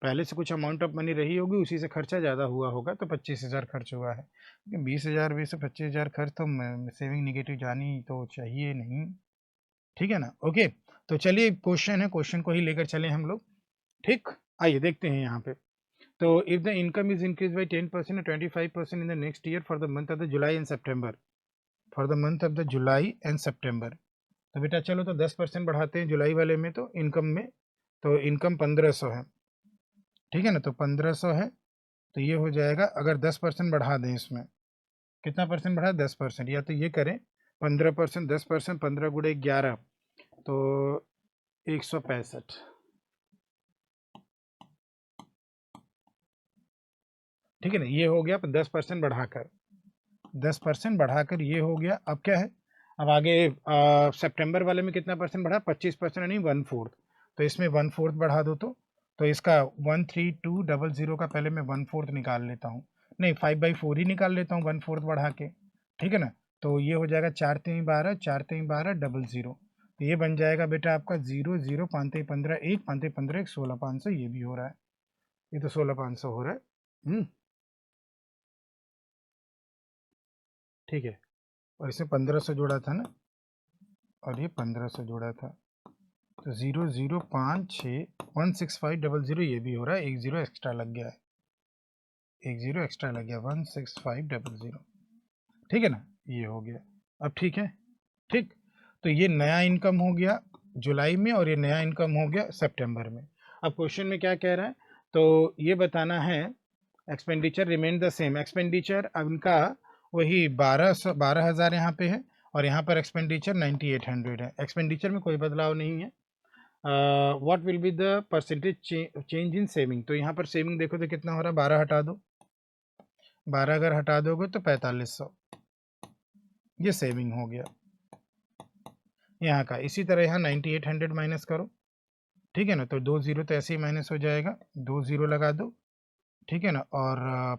पहले से कुछ अमाउंट ऑफ मनी रही होगी, उसी से खर्चा ज़्यादा हुआ होगा, तो 25,000 खर्च हुआ है। 20,000 में से 25,000 खर्च, तो सेविंग निगेटिव जानी तो चाहिए नहीं। ठीक है ना। ओके, तो चलिए क्वेश्चन है, क्वेश्चन को ही लेकर चले हम लोग। ठीक, आइए देखते हैं यहाँ पे। तो if the income is increase by 10% 25% in the next year for the month of the July and September, for the month of the July and September. तो बेटा चलो तो 10% बढ़ाते हैं जुलाई वाले में, तो इनकम में, तो इनकम 1500 है। ठीक है ना। तो 1500 है, तो ये हो जाएगा, अगर 10% बढ़ा दें इसमें, कितना परसेंट बढ़ा, 10%, या तो ये करें 15%, 10%, 15 गुणे 11, तो 165। ठीक है ना। ये हो गया 10% बढ़ाकर, 10% बढ़ाकर ये हो गया। अब क्या है, अब आगे सितंबर वाले में कितना परसेंट बढ़ा, 25%, यानी 1/4। तो इसमें 1/4 बढ़ा दो, तो इसका 13200 का पहले मैं 1/4 निकाल लेता हूँ, नहीं 5/4 ही निकाल लेता हूँ 1/4 बढ़ा के। ठीक है ना। तो ये हो जाएगा 4 3 12, 4 3 12 00। तो ये बन जाएगा बेटा आपका 0 0 5 3 15 1, 5 3 15 1, 16,500। ये भी हो रहा है, ये तो 16,500 हो रहा है। ठीक है। और इसमें 1500 जोड़ा था ना, और ये 1500 जोड़ा था, तो 0056 16500, ये भी हो रहा है, एक जीरो एक्स्ट्रा लग गया है, एक जीरो एक्स्ट्रा लग गया, 16500। ठीक है ना। ये हो गया, अब ठीक है। ठीक, तो ये नया इनकम हो गया जुलाई में, और ये नया इनकम हो गया सितंबर में। अब क्वेश्चन में क्या कह रहा है, तो ये बताना है expenditure remain the same. Expenditure उनका वही 12,000 यहाँ पे है, और यहाँ पर एक्सपेंडिचर 9,800 है। एक्सपेंडिचर में कोई बदलाव नहीं है। What will be the percentage change in saving, तो यहाँ पर सेविंग देखो तो कितना हो रहा है, 12 हटा दो, 12 अगर हटा दोगे तो 4500, ये सेविंग हो गया यहाँ का। इसी तरह यहाँ 9,800 माइनस करो। ठीक है ना। तो 2 जीरो तो ऐसे ही माइनस हो जाएगा, 2 जीरो लगा दो। ठीक है ना। और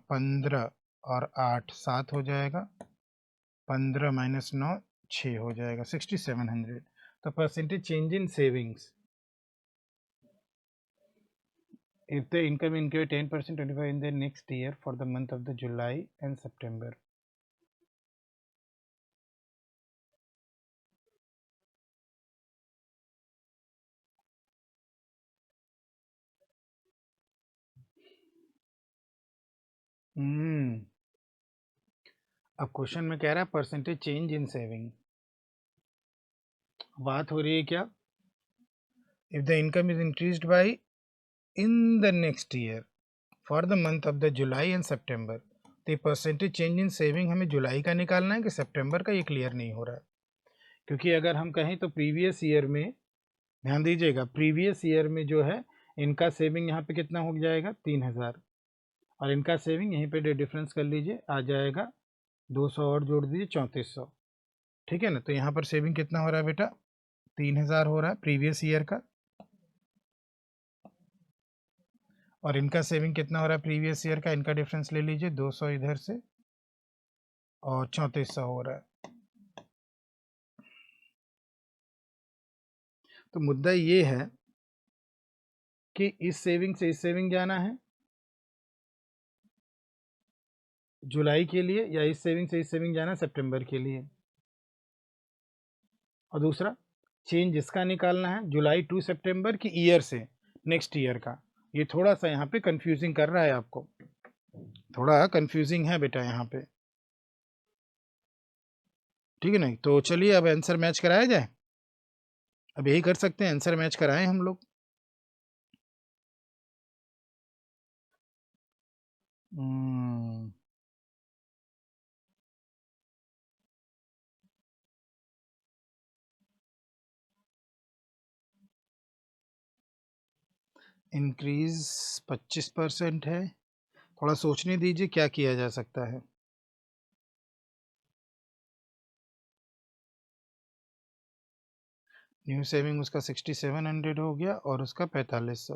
15 और 8 7 हो जाएगा, 15 माइनस 9 6 हो जाएगा, 6,700। तो percentage change in savings, if the income increase 10% 25 in the next year for the month of the July and September, अब क्वेश्चन में कह रहा है परसेंटेज चेंज इन सेविंग। बात हो रही है क्या, if the income is increased by in the next year for the month of the July and September, तो परसेंटेज चेंज इन सेविंग हमें जुलाई का निकालना है कि सितंबर का, ये क्लियर नहीं हो रहा है। क्योंकि अगर हम कहें तो प्रीवियस ईयर में, ध्यान दीजिएगा, प्रीवियस ईयर में जो है इनका सेविंग यहाँ पे कितना हो जाएगा 3000, और इनका सेविंग यहीं पे डिफरेंस कर लीजिए, आ जाएगा 200 और जोड़ दीजिए 3400, ठीक है ना। तो यहाँ पर सेविंग कितना हो रहा है बेटा, 3000 हो रहा है प्रीवियस ईयर का, और इनका सेविंग कितना हो रहा है प्रीवियस ईयर का, इनका डिफरेंस ले लीजिए 200 इधर से और 3400 हो रहा है। तो मुद्दा ये है कि इस सेविंग से इस सेविंग जाना है जुलाई के लिए, या इस सेविंग से इस सेविंग जाना है सितंबर के लिए। और दूसरा चेंज इसका निकालना है जुलाई टू सितंबर की ईयर से नेक्स्ट ईयर का। ये थोड़ा सा यहाँ पे कंफ्यूजिंग कर रहा है आपको, थोड़ा कंफ्यूजिंग है बेटा यहाँ पे, ठीक है। नहीं तो चलिए अब आंसर मैच कराया जाए, अब यही कर सकते हैं, आंसर मैच कराएं हम लोग। इंक्रीज 25% है, थोड़ा सोचने दीजिए क्या किया जा सकता है। न्यू सेविंग उसका 6700 हो गया और उसका 4500,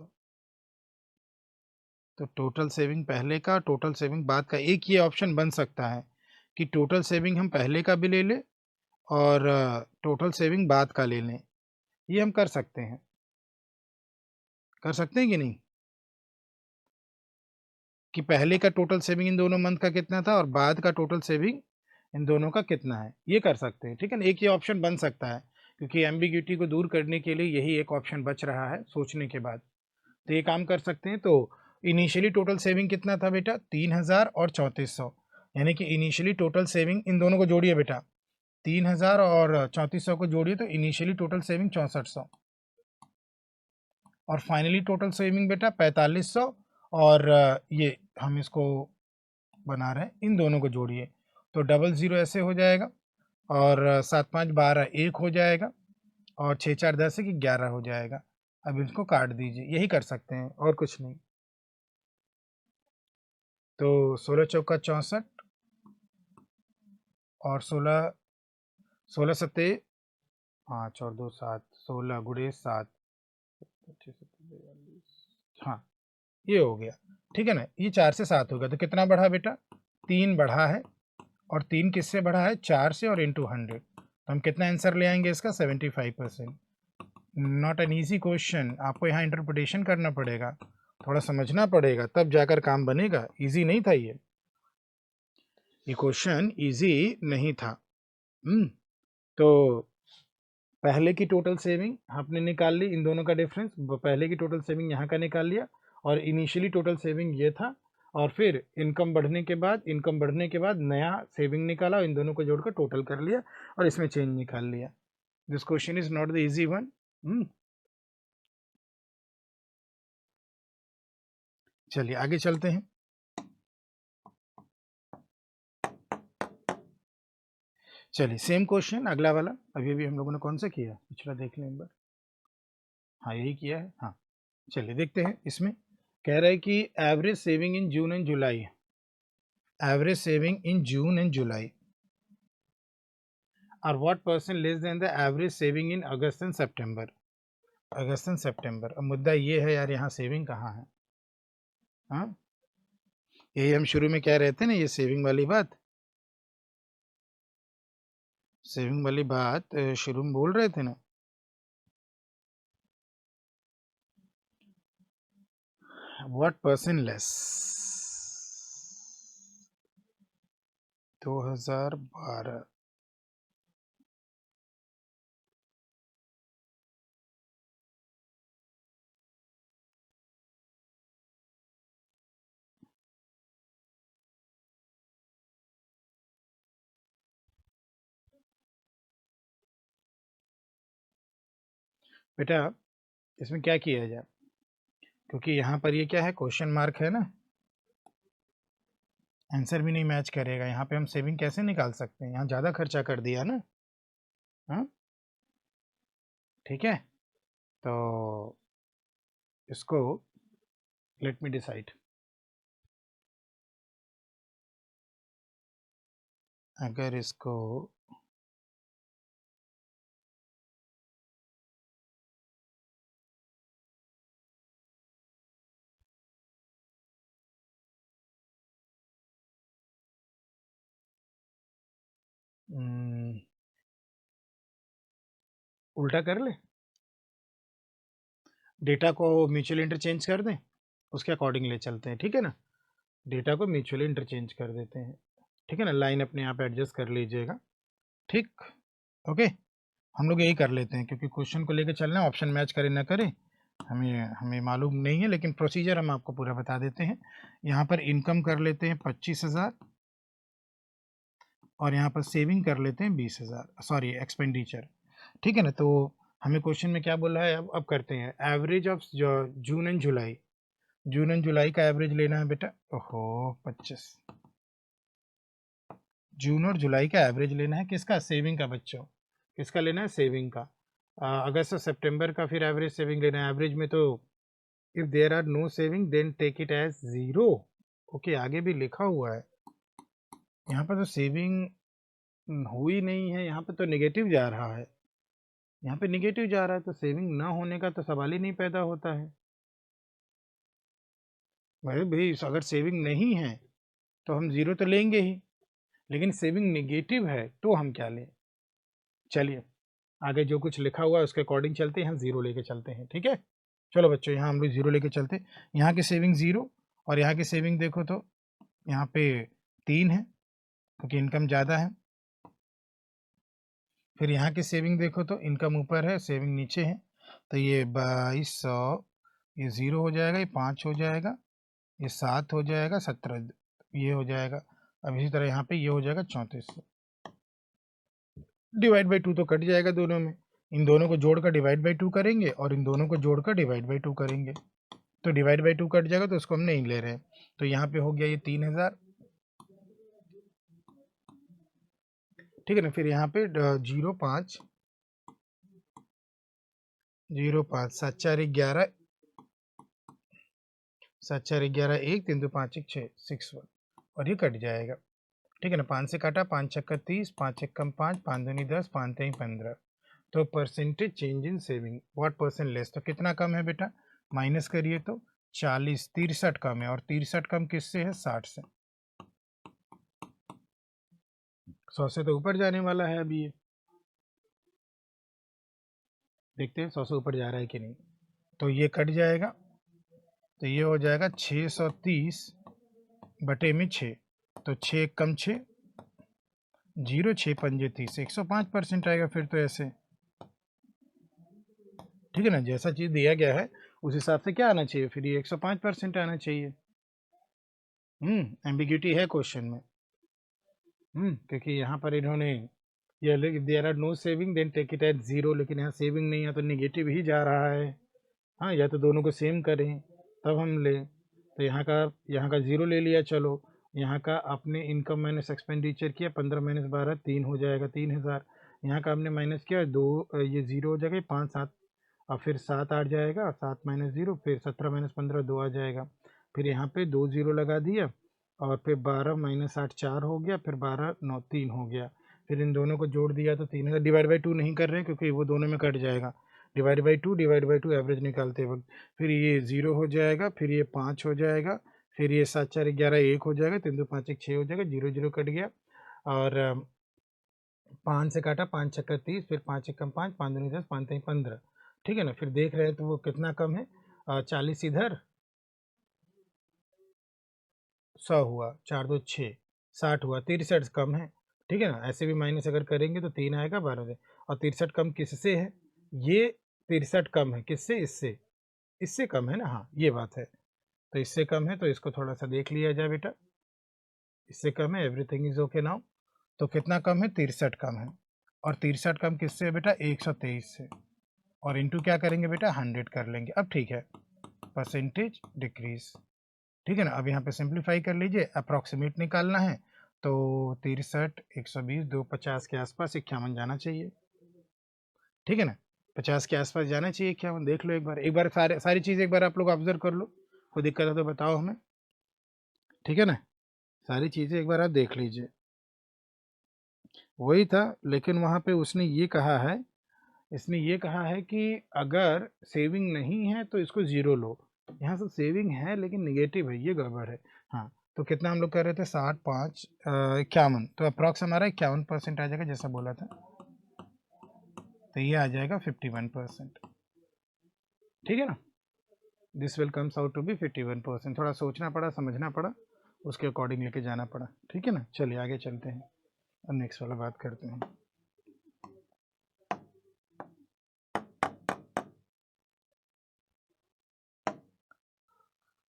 तो टोटल सेविंग पहले का टोटल सेविंग बाद का। एक ये ऑप्शन बन सकता है कि टोटल सेविंग हम पहले का भी ले लें और टोटल सेविंग बाद का ले लें, ये हम कर सकते हैं, कर सकते हैं कि नहीं, कि पहले का टोटल सेविंग इन दोनों मंथ का कितना था और बाद का टोटल सेविंग इन दोनों का कितना है, ये कर सकते हैं, ठीक है ना। एक ये ऑप्शन बन सकता है, क्योंकि एम्बिग्यूटी को दूर करने के लिए यही एक ऑप्शन बच रहा है सोचने के बाद, तो ये काम कर सकते हैं। तो इनिशियली टोटल सेविंग कितना था बेटा 3000 और 3400, यानी कि इनिशियली टोटल सेविंग, इन दोनों को जोड़िए बेटा, 3000 और 3400 को जोड़िए तो इनिशियली टोटल सेविंग 6400, और फाइनली टोटल सेविंग बेटा 4500, और ये हम इसको बना रहे हैं, इन दोनों को जोड़िए तो 00 ऐसे हो जाएगा, और 7 5 12 1 हो जाएगा, और 6 4 10 की 11 हो जाएगा। अब इसको काट दीजिए, यही कर सकते हैं और कुछ नहीं। तो 16 चौका 64 और 16 सत्ते 5 और 2 7, 16 गुणे 7, हाँ ये हो गया, ठीक है ना। ये 4 से 7 हो गया, तो कितना बढ़ा बेटा 3 बढ़ा है, और 3 किससे बढ़ा है 4 से, और इंटू 100, तो हम कितना आंसर ले आएंगे इसका 75%। नॉट एन ईजी क्वेश्चन, आपको यहाँ इंटरप्रिटेशन करना पड़ेगा, थोड़ा समझना पड़ेगा, तब जाकर काम बनेगा, इजी नहीं था ये क्वेश्चन इजी नहीं था। तो पहले की टोटल सेविंग आपने निकाल ली, इन दोनों का डिफरेंस, पहले की टोटल सेविंग यहाँ का निकाल लिया, और इनिशियली टोटल सेविंग ये था, और फिर इनकम बढ़ने के बाद नया सेविंग निकाला, इन दोनों को जोड़कर टोटल कर लिया और इसमें चेंज निकाल लिया। This question is not the easy one. चलिए आगे चलते हैं। चलिए सेम क्वेश्चन अगला वाला, अभी अभी हम लोगों ने कौन सा किया, पिछला देख लें एक बार, हाँ यही किया है, हाँ चलिए देखते हैं। इसमें कह रहा है कि average saving in June and July, average saving in June and July are what percent less than the average saving in August and September, August and September. अब मुद्दा ये है यार, यहाँ सेविंग कहाँ है, हाँ यही हम शुरू में कह रहे थे ना, ये सेविंग वाली बात, सेविंग वाली बात शुरू में बोल रहे थे ना। व्हाट परसेंट लेस 2012, बेटा इसमें क्या किया जाए, क्योंकि यहाँ पर ये क्या है, क्वेश्चन मार्क है ना, आंसर भी नहीं मैच करेगा। यहाँ पे हम सेविंग कैसे निकाल सकते हैं, यहाँ ज़्यादा खर्चा कर दिया ना। हाँ ठीक है, तो इसको लेट मी डिसाइड। अगर इसको उल्टा कर ले, डेटा को म्यूचुअल इंटरचेंज कर दें, उसके अकॉर्डिंग ले चलते हैं, ठीक है ना। डेटा को म्यूचुअल इंटरचेंज कर देते हैं, ठीक है ना। लाइन अपने आप एडजस्ट कर लीजिएगा, ठीक। ओके, हम लोग यही कर लेते हैं, क्योंकि क्वेश्चन को लेकर चलना है, ऑप्शन मैच करे ना करे हमें हमें मालूम नहीं है, लेकिन प्रोसीजर हम आपको पूरा बता देते हैं। यहाँ पर इनकम कर लेते हैं 25,000 और यहाँ पर सेविंग कर लेते हैं 20,000, सॉरी एक्सपेंडिचर, ठीक है ना। तो हमें क्वेश्चन में क्या बोला है, अब करते हैं average of June and July. June and July का एवरेज लेना है बेटा। ओहो 25, जून और जुलाई का एवरेज लेना है, किसका, सेविंग का बच्चों, किसका लेना है, सेविंग का। अगस्त और सितंबर का फिर एवरेज सेविंग लेना है। एवरेज में तो if there are no saving then take it as zero. Okay, आगे भी लिखा हुआ है, यहाँ पर तो सेविंग हुई नहीं है, यहाँ पे तो नेगेटिव जा रहा है, यहाँ पे नेगेटिव जा रहा है, तो सेविंग ना होने का तो सवाल ही नहीं पैदा होता है। भाई भाई अगर सेविंग नहीं है तो हम जीरो तो लेंगे ही, लेकिन सेविंग नेगेटिव है तो हम क्या लें। चलिए आगे जो कुछ लिखा हुआ है उसके अकॉर्डिंग चलते हैं, हम जीरो लेके चलते हैं, ठीक है। चलो बच्चों, यहाँ हम लोग जीरो लेके चलते हैं। यहाँ की सेविंग जीरो और यहाँ की सेविंग देखो तो यहाँ पे 3 है, क्योंकि इनकम ज़्यादा है। फिर यहाँ की सेविंग देखो तो इनकम ऊपर है, सेविंग नीचे है, तो ये 2200, ये 0 हो जाएगा, ये 5 हो जाएगा, ये 7 हो जाएगा, 17 ये हो जाएगा। अब इसी तरह यहाँ पे ये हो जाएगा 3400, डिवाइड बाई 2 तो कट जाएगा दोनों में, इन दोनों को जोड़कर डिवाइड बाई 2 करेंगे और इन दोनों को जोड़कर डिवाइड बाई 2 करेंगे, तो डिवाइड बाई 2 कट जाएगा, तो उसको हम नहीं ले रहे हैं। तो यहाँ पे हो गया ये 3000, ठीक है ना। फिर यहाँ पे 05 05 7 4 11 7 4 11 1 3 2 5 1 6 61 और ये कट जाएगा, ठीक है ना। 5 से काटा, 5 छक्का 30, 5 एकम 5, 5 दूनी 10, 5 तीन 15। तो percentage change in saving what percent less, तो कितना कम है बेटा, माइनस करिए तो 40, 63 कम है, और 63 कम किससे है, 60 से। 100 से तो ऊपर जाने वाला है अभी ये, देखते हैं 100 से ऊपर जा रहा है कि नहीं। तो ये कट जाएगा, तो ये हो जाएगा 630 बटे में 6, तो 6 कम 6 0, 6 पंजे 30, 105% आएगा फिर तो ऐसे, ठीक है ना। जैसा चीज़ दिया गया है उस हिसाब से क्या आना चाहिए, फिर ये 105% आना चाहिए। एम्बिग्यूटी है क्वेश्चन में, क्योंकि यहाँ पर इन्होंने ये there are no saving then take it at zero, लेकिन यहाँ सेविंग नहीं है तो निगेटिव ही जा रहा है। हाँ, या तो दोनों को सेम करें तब हम लें, तो यहाँ का जीरो ले लिया। चलो यहाँ का आपने इनकम माइनस एक्सपेंडिचर किया, 15 माइनस 12 3 हो जाएगा, 3000। यहाँ का हमने माइनस किया 2, ये जीरो हो जाएगा, 5 7 और फिर 7 8 जाएगा, 7 माइनस जीरो, फिर 17 माइनस 15 2 आ जाएगा। फिर यहाँ पे 2 जीरो लगा दिया और फिर 12 माइनस 8 4 हो गया, फिर 12 9 3 हो गया। फिर इन दोनों को जोड़ दिया तो 3000, डिवाइड बाई 2 नहीं कर रहे हैं क्योंकि वो दोनों में कट जाएगा, डिवाइड बाई 2 एवरेज निकालते वक्त। फिर ये 0 हो जाएगा, फिर ये 5 हो जाएगा, फिर ये 7 4 11 1 हो जाएगा, 3 2 5 1 6 हो जाएगा, 0 0 कट गया, और 5 से काटा, 5 छक्का 30, फिर 5 एकम 5, 5 दूनी 10, 5 तीन 15, ठीक है ना। फिर देख रहे हैं तो वो कितना कम है, 40 इधर, 100 हुआ, 4 2 6 60 हुआ, 63 कम है, ठीक है ना। ऐसे भी माइनस अगर करेंगे तो 3 आएगा 12 से, और 63 कम किससे है, ये 63 कम है किससे, इससे, इससे कम है ना, हाँ ये बात है। तो इससे कम है तो इसको थोड़ा सा देख लिया जाए बेटा, इससे कम है, एवरीथिंग इज ओके नाउ। तो कितना कम है, 63 कम है, और 63 कम किससे है बेटा, 123 से। और इंटू क्या करेंगे बेटा 100 कर लेंगे। अब ठीक है, परसेंटेज डिक्रीज, ठीक है ना। अब यहाँ पे सिंप्लीफाई कर लीजिए, अप्रॉक्सीमेट निकालना है तो 63, 120, 250 के आसपास 51 जाना चाहिए, ठीक है ना। 50 के आसपास जाना चाहिए 51। देख लो एक बार सारी चीज़ एक बार आप लोग ऑब्जर्व कर लो, कोई दिक्कत है तो बताओ हमें, ठीक है ना। सारी चीज़ें एक बार आप देख लीजिए। वही था, लेकिन वहाँ पे उसने ये कहा है, इसने ये कहा है कि अगर सेविंग नहीं है तो इसको ज़ीरो लो। यहाँ से सेविंग है लेकिन निगेटिव है, ये गड़बड़ है। हाँ, तो कितना हम लोग कर रहे थे 60, 5, 51, तो अप्रॉक्स हमारा 51% आ जाएगा जैसा बोला था, तो ये आ जाएगा 51%, ठीक है ना। This will comes out to be 51%। थोड़ा सोचना पड़ा, समझना पड़ा, उसके अकॉर्डिंग लेके जाना पड़ा, ठीक है ना। चलिए आगे चलते हैं और नेक्स्ट वाला बात करते हैं।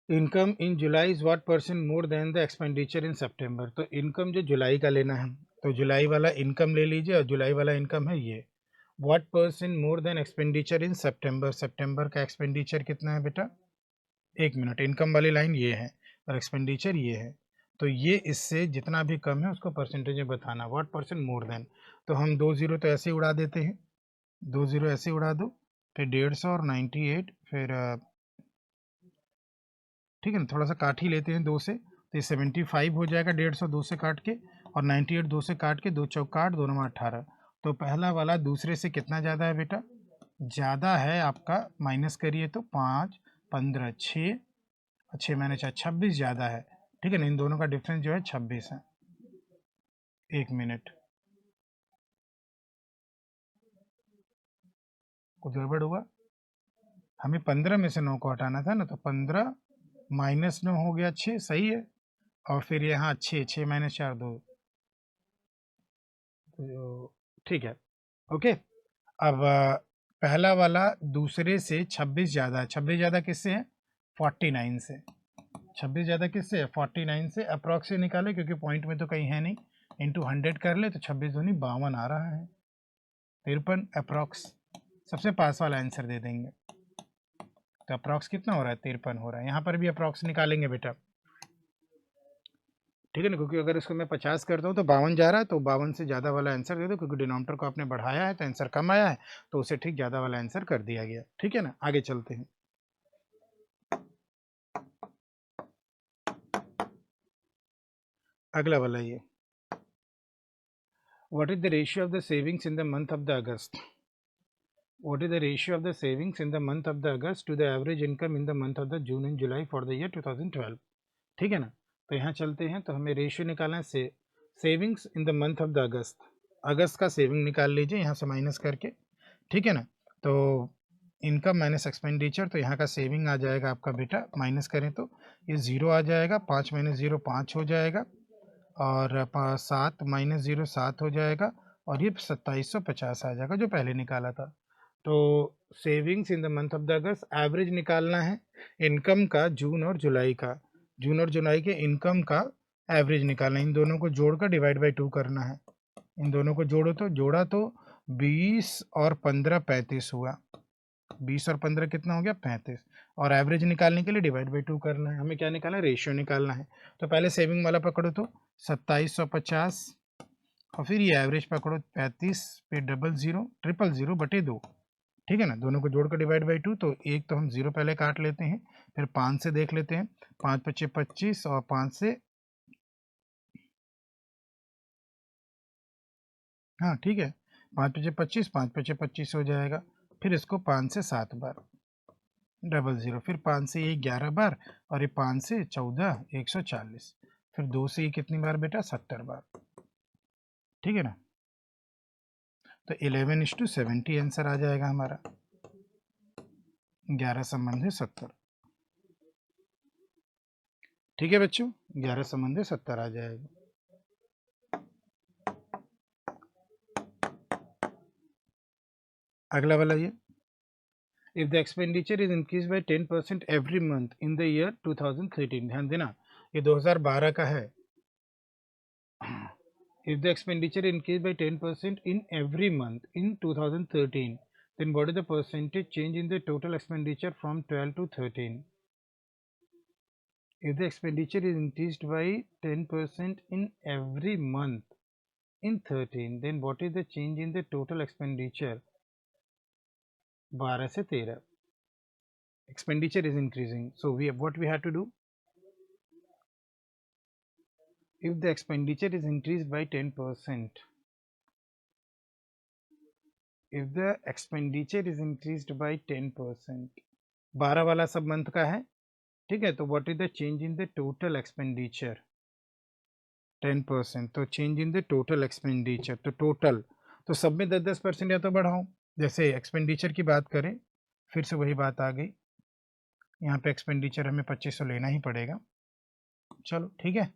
Income in July is what percent more than the expenditure in September. तो इनकम जो जुलाई का लेना है, तो जुलाई वाला इनकम ले लीजिए, और जुलाई वाला इनकम है ये। What percent more than expenditure in September, सितंबर का एक्सपेंडिचर कितना है बेटा, 1 मिनट, इनकम वाली लाइन ये है और एक्सपेंडिचर ये है, तो ये इससे जितना भी कम है उसको परसेंटेज में बताना। व्हाट परसेंट मोर देन, तो हम 2 जीरो तो ऐसे ही उड़ा देते हैं, 2 जीरो ऐसे ही उड़ा दो, फिर 150 और 98, फिर ठीक है ना, थोड़ा सा काट ही लेते हैं 2 से, तो ये 75 हो जाएगा 150 2 से काट के, और 98 2 से काट के, 2 चौक काट, दोनों में 18। तो पहला वाला दूसरे से कितना ज़्यादा है बेटा, ज़्यादा है आपका, माइनस करिए तो 5, 15, 6, 6 मैंने 4, 26 ज़्यादा है, ठीक है ना। इन दोनों का डिफरेंस जो है 26 है। 1 मिनट, कुछ गड़बड़ हुआ, हमें 15 में से 9 को हटाना था ना, तो 15 माइनस 9 हो गया 6, सही है। और फिर यहाँ 6, 6 माइनस 4, 2, तो ठीक है, ओके। अब पहला वाला दूसरे से 26 ज़्यादा है, 26 ज़्यादा किससे है, 49 से। 26 ज़्यादा किससे है, 49 से। अप्रॉक्स से निकाले क्योंकि पॉइंट में तो कहीं है नहीं, इंटू 100 कर ले तो 26 दूनी 52 आ रहा है, 53 अप्रॉक्स। सबसे पास वाला आंसर दे देंगे, तो अप्रॉक्स कितना हो रहा है, 53 हो रहा है। यहाँ पर भी अप्रॉक्स निकालेंगे बेटा, ठीक है ना, क्योंकि अगर इसको मैं 50 करता हूँ तो 52 जा रहा है, तो 52 से ज़्यादा वाला आंसर दे दो, क्योंकि डिनोमिनेटर को आपने बढ़ाया है तो आंसर कम आया है, तो उसे ठीक ज़्यादा वाला आंसर कर दिया गया, ठीक है ना। आगे चलते हैं। अगला वाला ये, what is the ratio of the savings in the month of the August. What is the ratio of the savings in the month of the August to the average income in the month of the June and July for the year 2012, ठीक है ना। तो यहाँ चलते हैं, तो हमें ratio निकालना है से savings in the month of the August, अगस्त का सेविंग निकाल लीजिए यहाँ से माइनस करके, ठीक है ना। तो इनकम माइनस एक्सपेंडिचर, तो यहाँ का सेविंग आ जाएगा आपका बेटा, माइनस करें तो ये 0 आ जाएगा, 5 माइनस 0 5 हो जाएगा, और 7 माइनस 0 7 हो जाएगा, और ये 2750 आ जाएगा जो पहले निकाला था। तो savings in the month of the August, average निकालना है इनकम का, जून और जुलाई का, जून और जुलाई के इनकम का एवरेज निकालना है। इन दोनों को जोड़कर डिवाइड बाई 2 करना है, इन दोनों को जोड़ा तो 20 और 15 35 हुआ, 20 और 15 कितना हो गया 35, और एवरेज निकालने के लिए डिवाइड बाई 2 करना है। हमें क्या निकालना है, रेशियो निकालना है। तो पहले सेविंग वाला पकड़ो तो 2750, और फिर ये एवरेज पकड़ो 35 पे 00 000 बटे 2, ठीक है ना। दोनों को जोड़कर डिवाइड बाई 2, तो एक तो हम 0 पहले काट लेते हैं, फिर 5 से देख लेते हैं, 5 पच्चे 25, और 5 से, हाँ ठीक है, 5 पच्चे 25, 5 पच्चे 25 हो जाएगा। फिर इसको 5 से 7 बार 00, फिर 5 से ये 11 बार, और ये 5 से 14 140, फिर 2 से ये कितनी बार बेटा 70 बार, ठीक है ना। तो 11:70 आंसर आ जाएगा हमारा, 11 संबंधी 70, ठीक है बच्चों, 11 संबंधी 70 आ जाएगा। अगला वाला ये, if the expenditure is increase by 10% every month in the year 2013, ध्यान देना ये 2012 का है। If the expenditure increased by 10% in every month in 2013, then what is the percentage change in the total expenditure from 12 to 13? If the expenditure is increased by 10% in every month in 13, then what is the change in the total expenditure? 12 से 13 expenditure is increasing, so what we have to do? If the expenditure is increased by 10%, if the expenditure is increased by 10%, 12 वाला सब month का है, ठीक है, तो what is the change in the total expenditure? 10%, तो change in the total expenditure, तो total तो सब में 10% या तो बढ़ाओ। जैसे एक्सपेंडिचर की बात करें, फिर से वही बात आ गई, यहाँ पे एक्सपेंडिचर हमें 2500 लेना ही पड़ेगा। चलो ठीक है,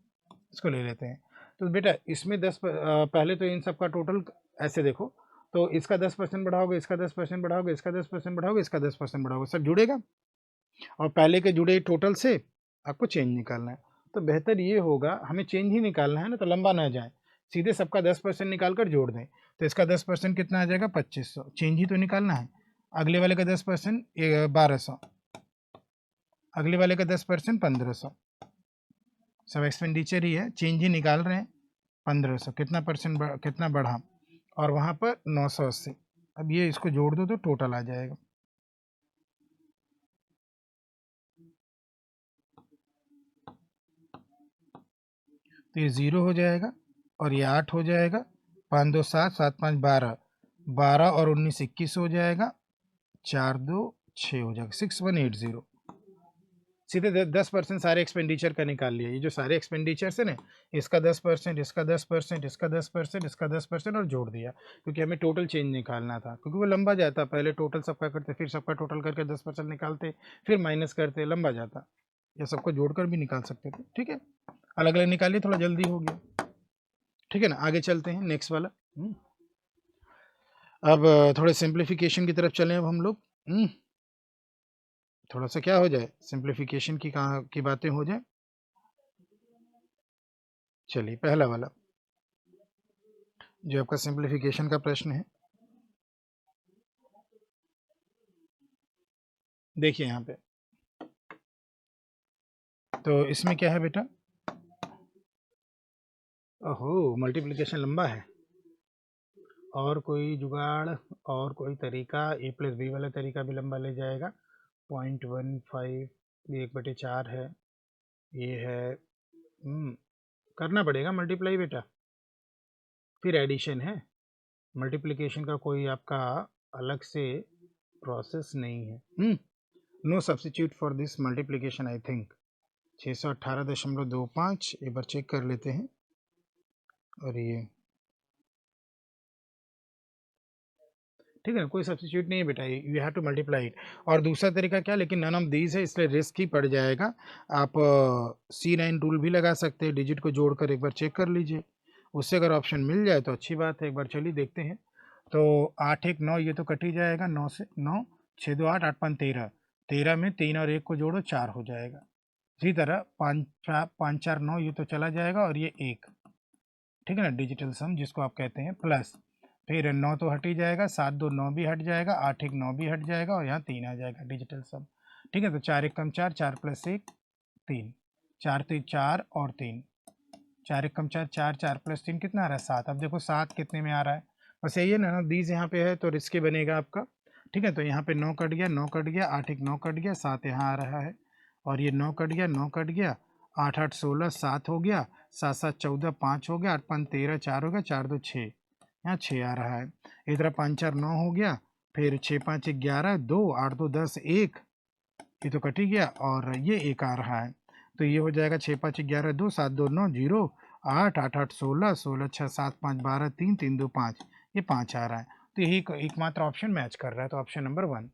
इसको ले लेते हैं। तो बेटा इसमें 10 पहले तो इन सब का टोटल ऐसे देखो, तो इसका 10% बढ़ाओगे, इसका 10% बढ़ाओगे, इसका 10% बढ़ाओगे, इसका 10% बढ़ाओगे, सब जुड़ेगा और पहले के जुड़े टोटल से आपको चेंज निकालना है। तो बेहतर ये होगा, हमें चेंज ही निकालना है ना, तो लंबा ना जाए, सीधे सबका 10% निकाल कर जोड़ दें। तो इसका 10% कितना आ जाएगा? 2500, चेंज ही तो निकालना है। अगले वाले का 10% 1200, अगले वाले का 10% 1500, सब एक्सपेंडिचर ही है, चेंज ही निकाल रहे हैं। 1500 कितना परसेंट कितना बढ़ा, और वहाँ पर 980। अब ये इसको जोड़ दो तो टोटल आ जाएगा। तो ये 0 हो जाएगा और ये 8 हो जाएगा, 5 2 7, 7 5 12, 12 और 19 21 हो जाएगा, 4 2 6 हो जाएगा, 6180। सीधे 10% सारे एक्सपेंडिचर का निकाल लिया। ये जो सारे एक्सपेंडिचर्स है ना, इसका 10%, इसका 10%, इसका 10%, इसका 10% और जोड़ दिया, क्योंकि हमें टोटल चेंज निकालना था, क्योंकि वो लंबा जाता, पहले टोटल सबका करते, फिर सबका टोटल करके 10% निकालते, फिर माइनस करते, लंबा जाता। या सबको जोड़कर भी निकाल सकते थे, ठीक है, अलग अलग निकालिए, थोड़ा जल्दी हो गया, ठीक है ना। आगे चलते हैं नेक्स्ट वाला। अब थोड़े सिंप्लीफिकेशन की तरफ चलें अब हम लोग। थोड़ा सा क्या हो जाए, सिंप्लीफिकेशन की कहाँ की बातें हो जाए। चलिए पहला वाला जो आपका सिंप्लीफिकेशन का प्रश्न है, देखिए यहाँ पे, तो इसमें क्या है बेटा? ओहो, मल्टीप्लिकेशन लंबा है, और कोई जुगाड़ और कोई तरीका? ए प्लस बी वाला तरीका भी लंबा ले जाएगा। 0.15 1/4 है, ये है, करना पड़ेगा मल्टीप्लाई बेटा, फिर एडिशन है। मल्टीप्लिकेशन का कोई आपका अलग से प्रोसेस नहीं है। No substitute for this multiplication I think. 618.25 एक बार चेक कर लेते हैं, और ये ठीक है ना, कोई सब्स्टिट्यूट नहीं है बेटा, you have to multiply it. और दूसरा तरीका क्या, लेकिन नन ऑफ दीज है, इसलिए रिस्क ही पड़ जाएगा। आप C9 रूल भी लगा सकते हैं, डिजिट को जोड़कर एक बार चेक कर लीजिए, उससे अगर ऑप्शन मिल जाए तो अच्छी बात है। एक बार चलिए देखते हैं। तो 8 1 9, ये तो कट ही जाएगा, 9 से 9, 6 2 8, 8 5 13, 13 में 3 और 1 को जोड़ो 4 हो जाएगा। इसी तरह 5 4 9, ये तो चला जाएगा, और ये 1, ठीक है ना, डिजिटल सम जिसको आप कहते हैं, प्लस फिर 9 तो हट ही जाएगा, 7 2 9 भी हट जाएगा, 8 1 9 भी हट जाएगा, और यहाँ 3 आ जाएगा, डिजिटल सम, ठीक है। तो 4 1 कम 4, 4 + 1 3, 4 3 4 और 3, 4 1 कम 4, 4 4 + 3 कितना आ रहा है? 7। अब देखो 7 कितने में आ रहा है, बस यही है ना, दीज यहाँ पे है तो रिस्क बनेगा आपका, ठीक है। तो यहाँ पे 9 कट गया, 9 कट गया, 8 1 9 कट गया, 7 यहाँ आ रहा है, और ये 9 कट गया, 9 कट गया, 8 8 16 7 हो गया, 7 7 14 5 हो गया, 8 5 13 4 हो गया, 4 2 6, यहाँ 6 आ रहा है। इधर 5 4 9 हो गया, फिर 6 5 11 2, 8 2 10 1, ये तो कट ही गया, और ये 1 आ रहा है, तो ये हो जाएगा 6 5 11 2, 7 2 9 0, 8 8 8 16 16 6 7 5 12 3 3 2 5, ये 5 आ रहा है। तो यही एकमात्र ऑप्शन मैच कर रहा है, तो ऑप्शन नंबर 1।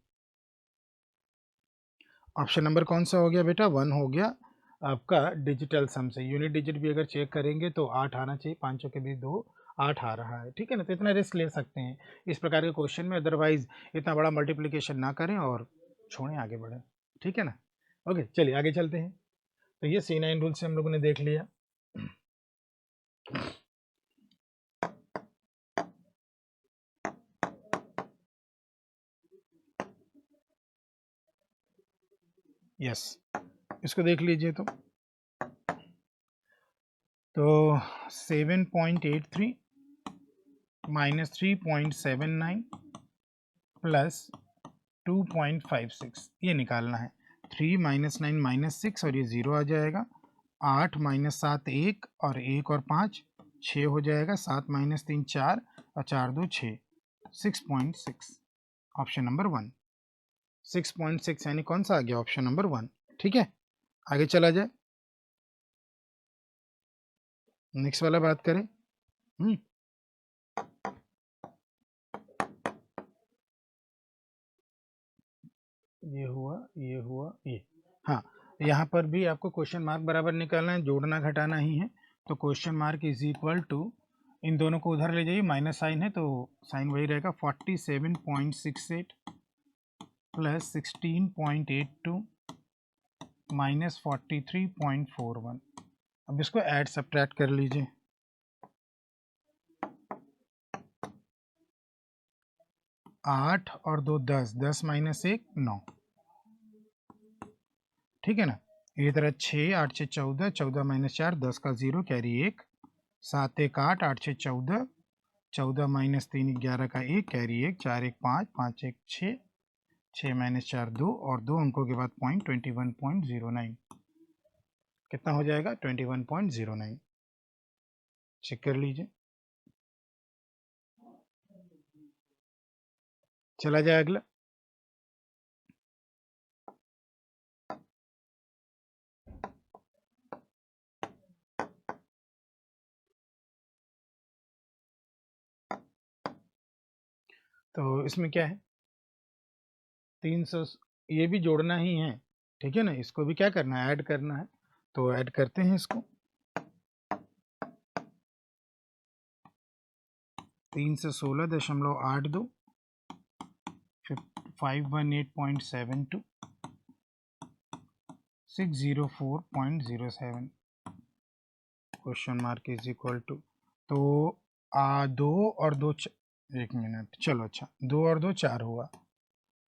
ऑप्शन नंबर कौन सा हो गया बेटा? 1 हो गया आपका डिजिटल सम से। यूनिट डिजिट भी अगर चेक करेंगे तो 8 आना चाहिए, 5 के बीच 2 8 आ रहा है, ठीक है ना। तो इतना रिस्क ले सकते हैं इस प्रकार के क्वेश्चन में, अदरवाइज इतना बड़ा मल्टीप्लिकेशन ना करें और छोड़ें, आगे बढ़ें, ठीक है ना। ओके, चलिए आगे चलते हैं। तो ये C9 रूल से हम लोगों ने देख लिया। यस, इसको देख लीजिए तो 7.83 माइनस 3.79 प्लस 2.56 ये निकालना है। 3 माइनस 9 माइनस 6 और ये 0 आ जाएगा। 8 माइनस 7 1 और 1 और 5 6 हो जाएगा। 7 माइनस 3 4 और 4 2 6 6.6 ऑप्शन नंबर 1 6.6 यानी कौन सा आ गया ऑप्शन नंबर 1। ठीक है, आगे चला जाए, नेक्स्ट वाला बात करें। ये हुआ ये। हाँ, यहाँ पर भी आपको क्वेश्चन मार्क बराबर निकालना है, जोड़ना घटाना ही है। तो question mark is equal to, इन दोनों को उधर ले जाइए, माइनस साइन है तो साइन वही रहेगा। 47.68 प्लस 16.82 माइनस 43.41। अब इसको ऐड सब्ट्रैक्ट कर लीजिए। 8 और 2 10, 10 माइनस 1 9। ठीक है ना, ये तरह 6 8 6 14, 14 माइनस 4 10 का 0 कैरी 1, 7 1 8 8 6 14, 14 माइनस 3 11 का 1 कैरी 1, 4 1 5 5 1 6, 6 माइनस 4 2 और 2 अंकों के बाद पॉइंट 21.09। कितना हो जाएगा 21.09। चेक कर लीजिए, चला जाए अगला। तो इसमें क्या है 300, ये भी जोड़ना ही है। ठीक है ना, इसको भी क्या करना है ऐड करना है, तो ऐड करते हैं इसको। 3 से 16.82 518.72 604.07 question mark is equal to, तो 2 और 2 1 मिनट, चलो अच्छा 2 और 2 4 हुआ,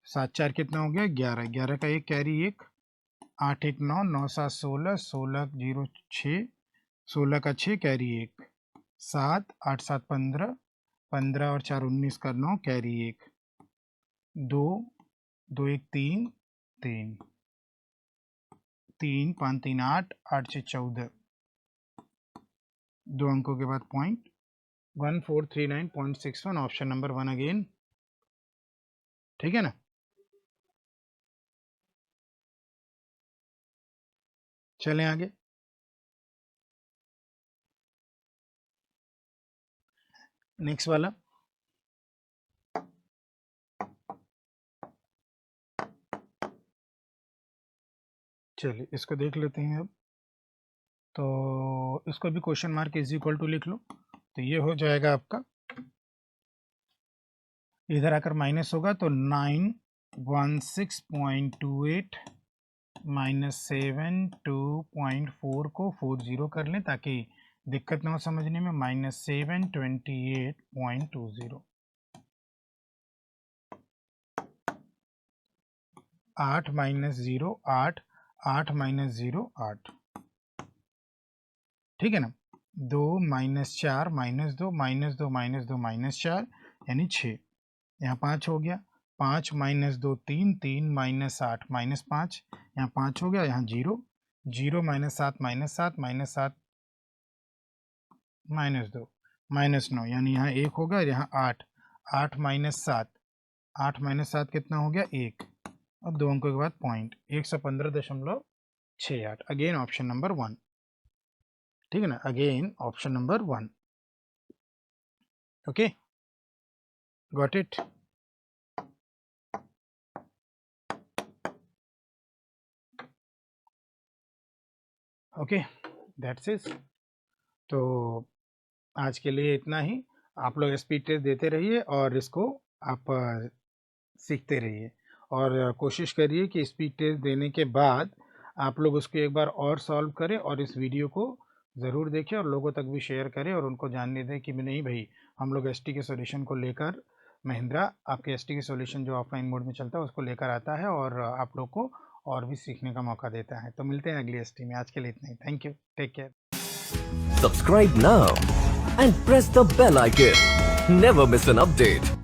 7 4 कितना हो गया 11, 11 का 1 कैरी 1, 8 1 9, 9 7 16, 16 0 6, 16 का 6 कैरी 1, 7 8 7 15, 15 और 4 19 का 9 कैरी 1, 2 2 1 3 3 3 5 3 8 8 6 14, 2 अंकों के बाद पॉइंट 1439.61 ऑप्शन नंबर 1 अगेन। ठीक है ना, चलें आगे। नेक्स्ट वाला, चलिए इसको देख लेते हैं अब। तो इसको भी question mark is equal to लिख लो, तो ये हो जाएगा आपका, इधर आकर माइनस होगा तो 916.28 माइनस 72.4 को 40 कर लें ताकि दिक्कत ना हो समझने में। Minus 728.20, 8 minus 0 8, 8 minus 0 8। ठीक है ना, 2 minus 4 minus 2 minus 2 minus 2 minus 4 यानी 6, यहाँ 5 हो गया। 5 माइनस 2 3, 3 माइनस 8 माइनस 5, यहाँ 5 हो गया, यहाँ 0, 0 minus 7 minus 7 minus 7 minus 2 minus 9, यानी यहाँ 1 होगा, यहाँ 8, 8 माइनस 7, 8 माइनस 7 कितना हो गया 1, और 2 अंकों के बाद पॉइंट 115.68। Again option number 1। ठीक है ना, again option number 1। Okay, got it. Okay, that's it. तो आज के लिए इतना ही। आप लोग स्पीड टेस्ट देते रहिए और इसको आप सीखते रहिए, और कोशिश करिए कि स्पीड टेस्ट देने के बाद आप लोग उसको एक बार और सॉल्व करें, और इस वीडियो को ज़रूर देखें और लोगों तक भी शेयर करें और उनको जानने दें कि नहीं भाई, हम लोग एसटी के सॉल्यूशन को लेकर, महिंद्रा आपके एसटी के सॉल्यूशन जो ऑफलाइन मोड में चलता है उसको लेकर आता है और आप लोग को और भी सीखने का मौका देता है। तो मिलते हैं अगली एसटी में, आज के लिए इतना ही। Thank you, take care. Subscribe now and press the bell icon. Never miss an update.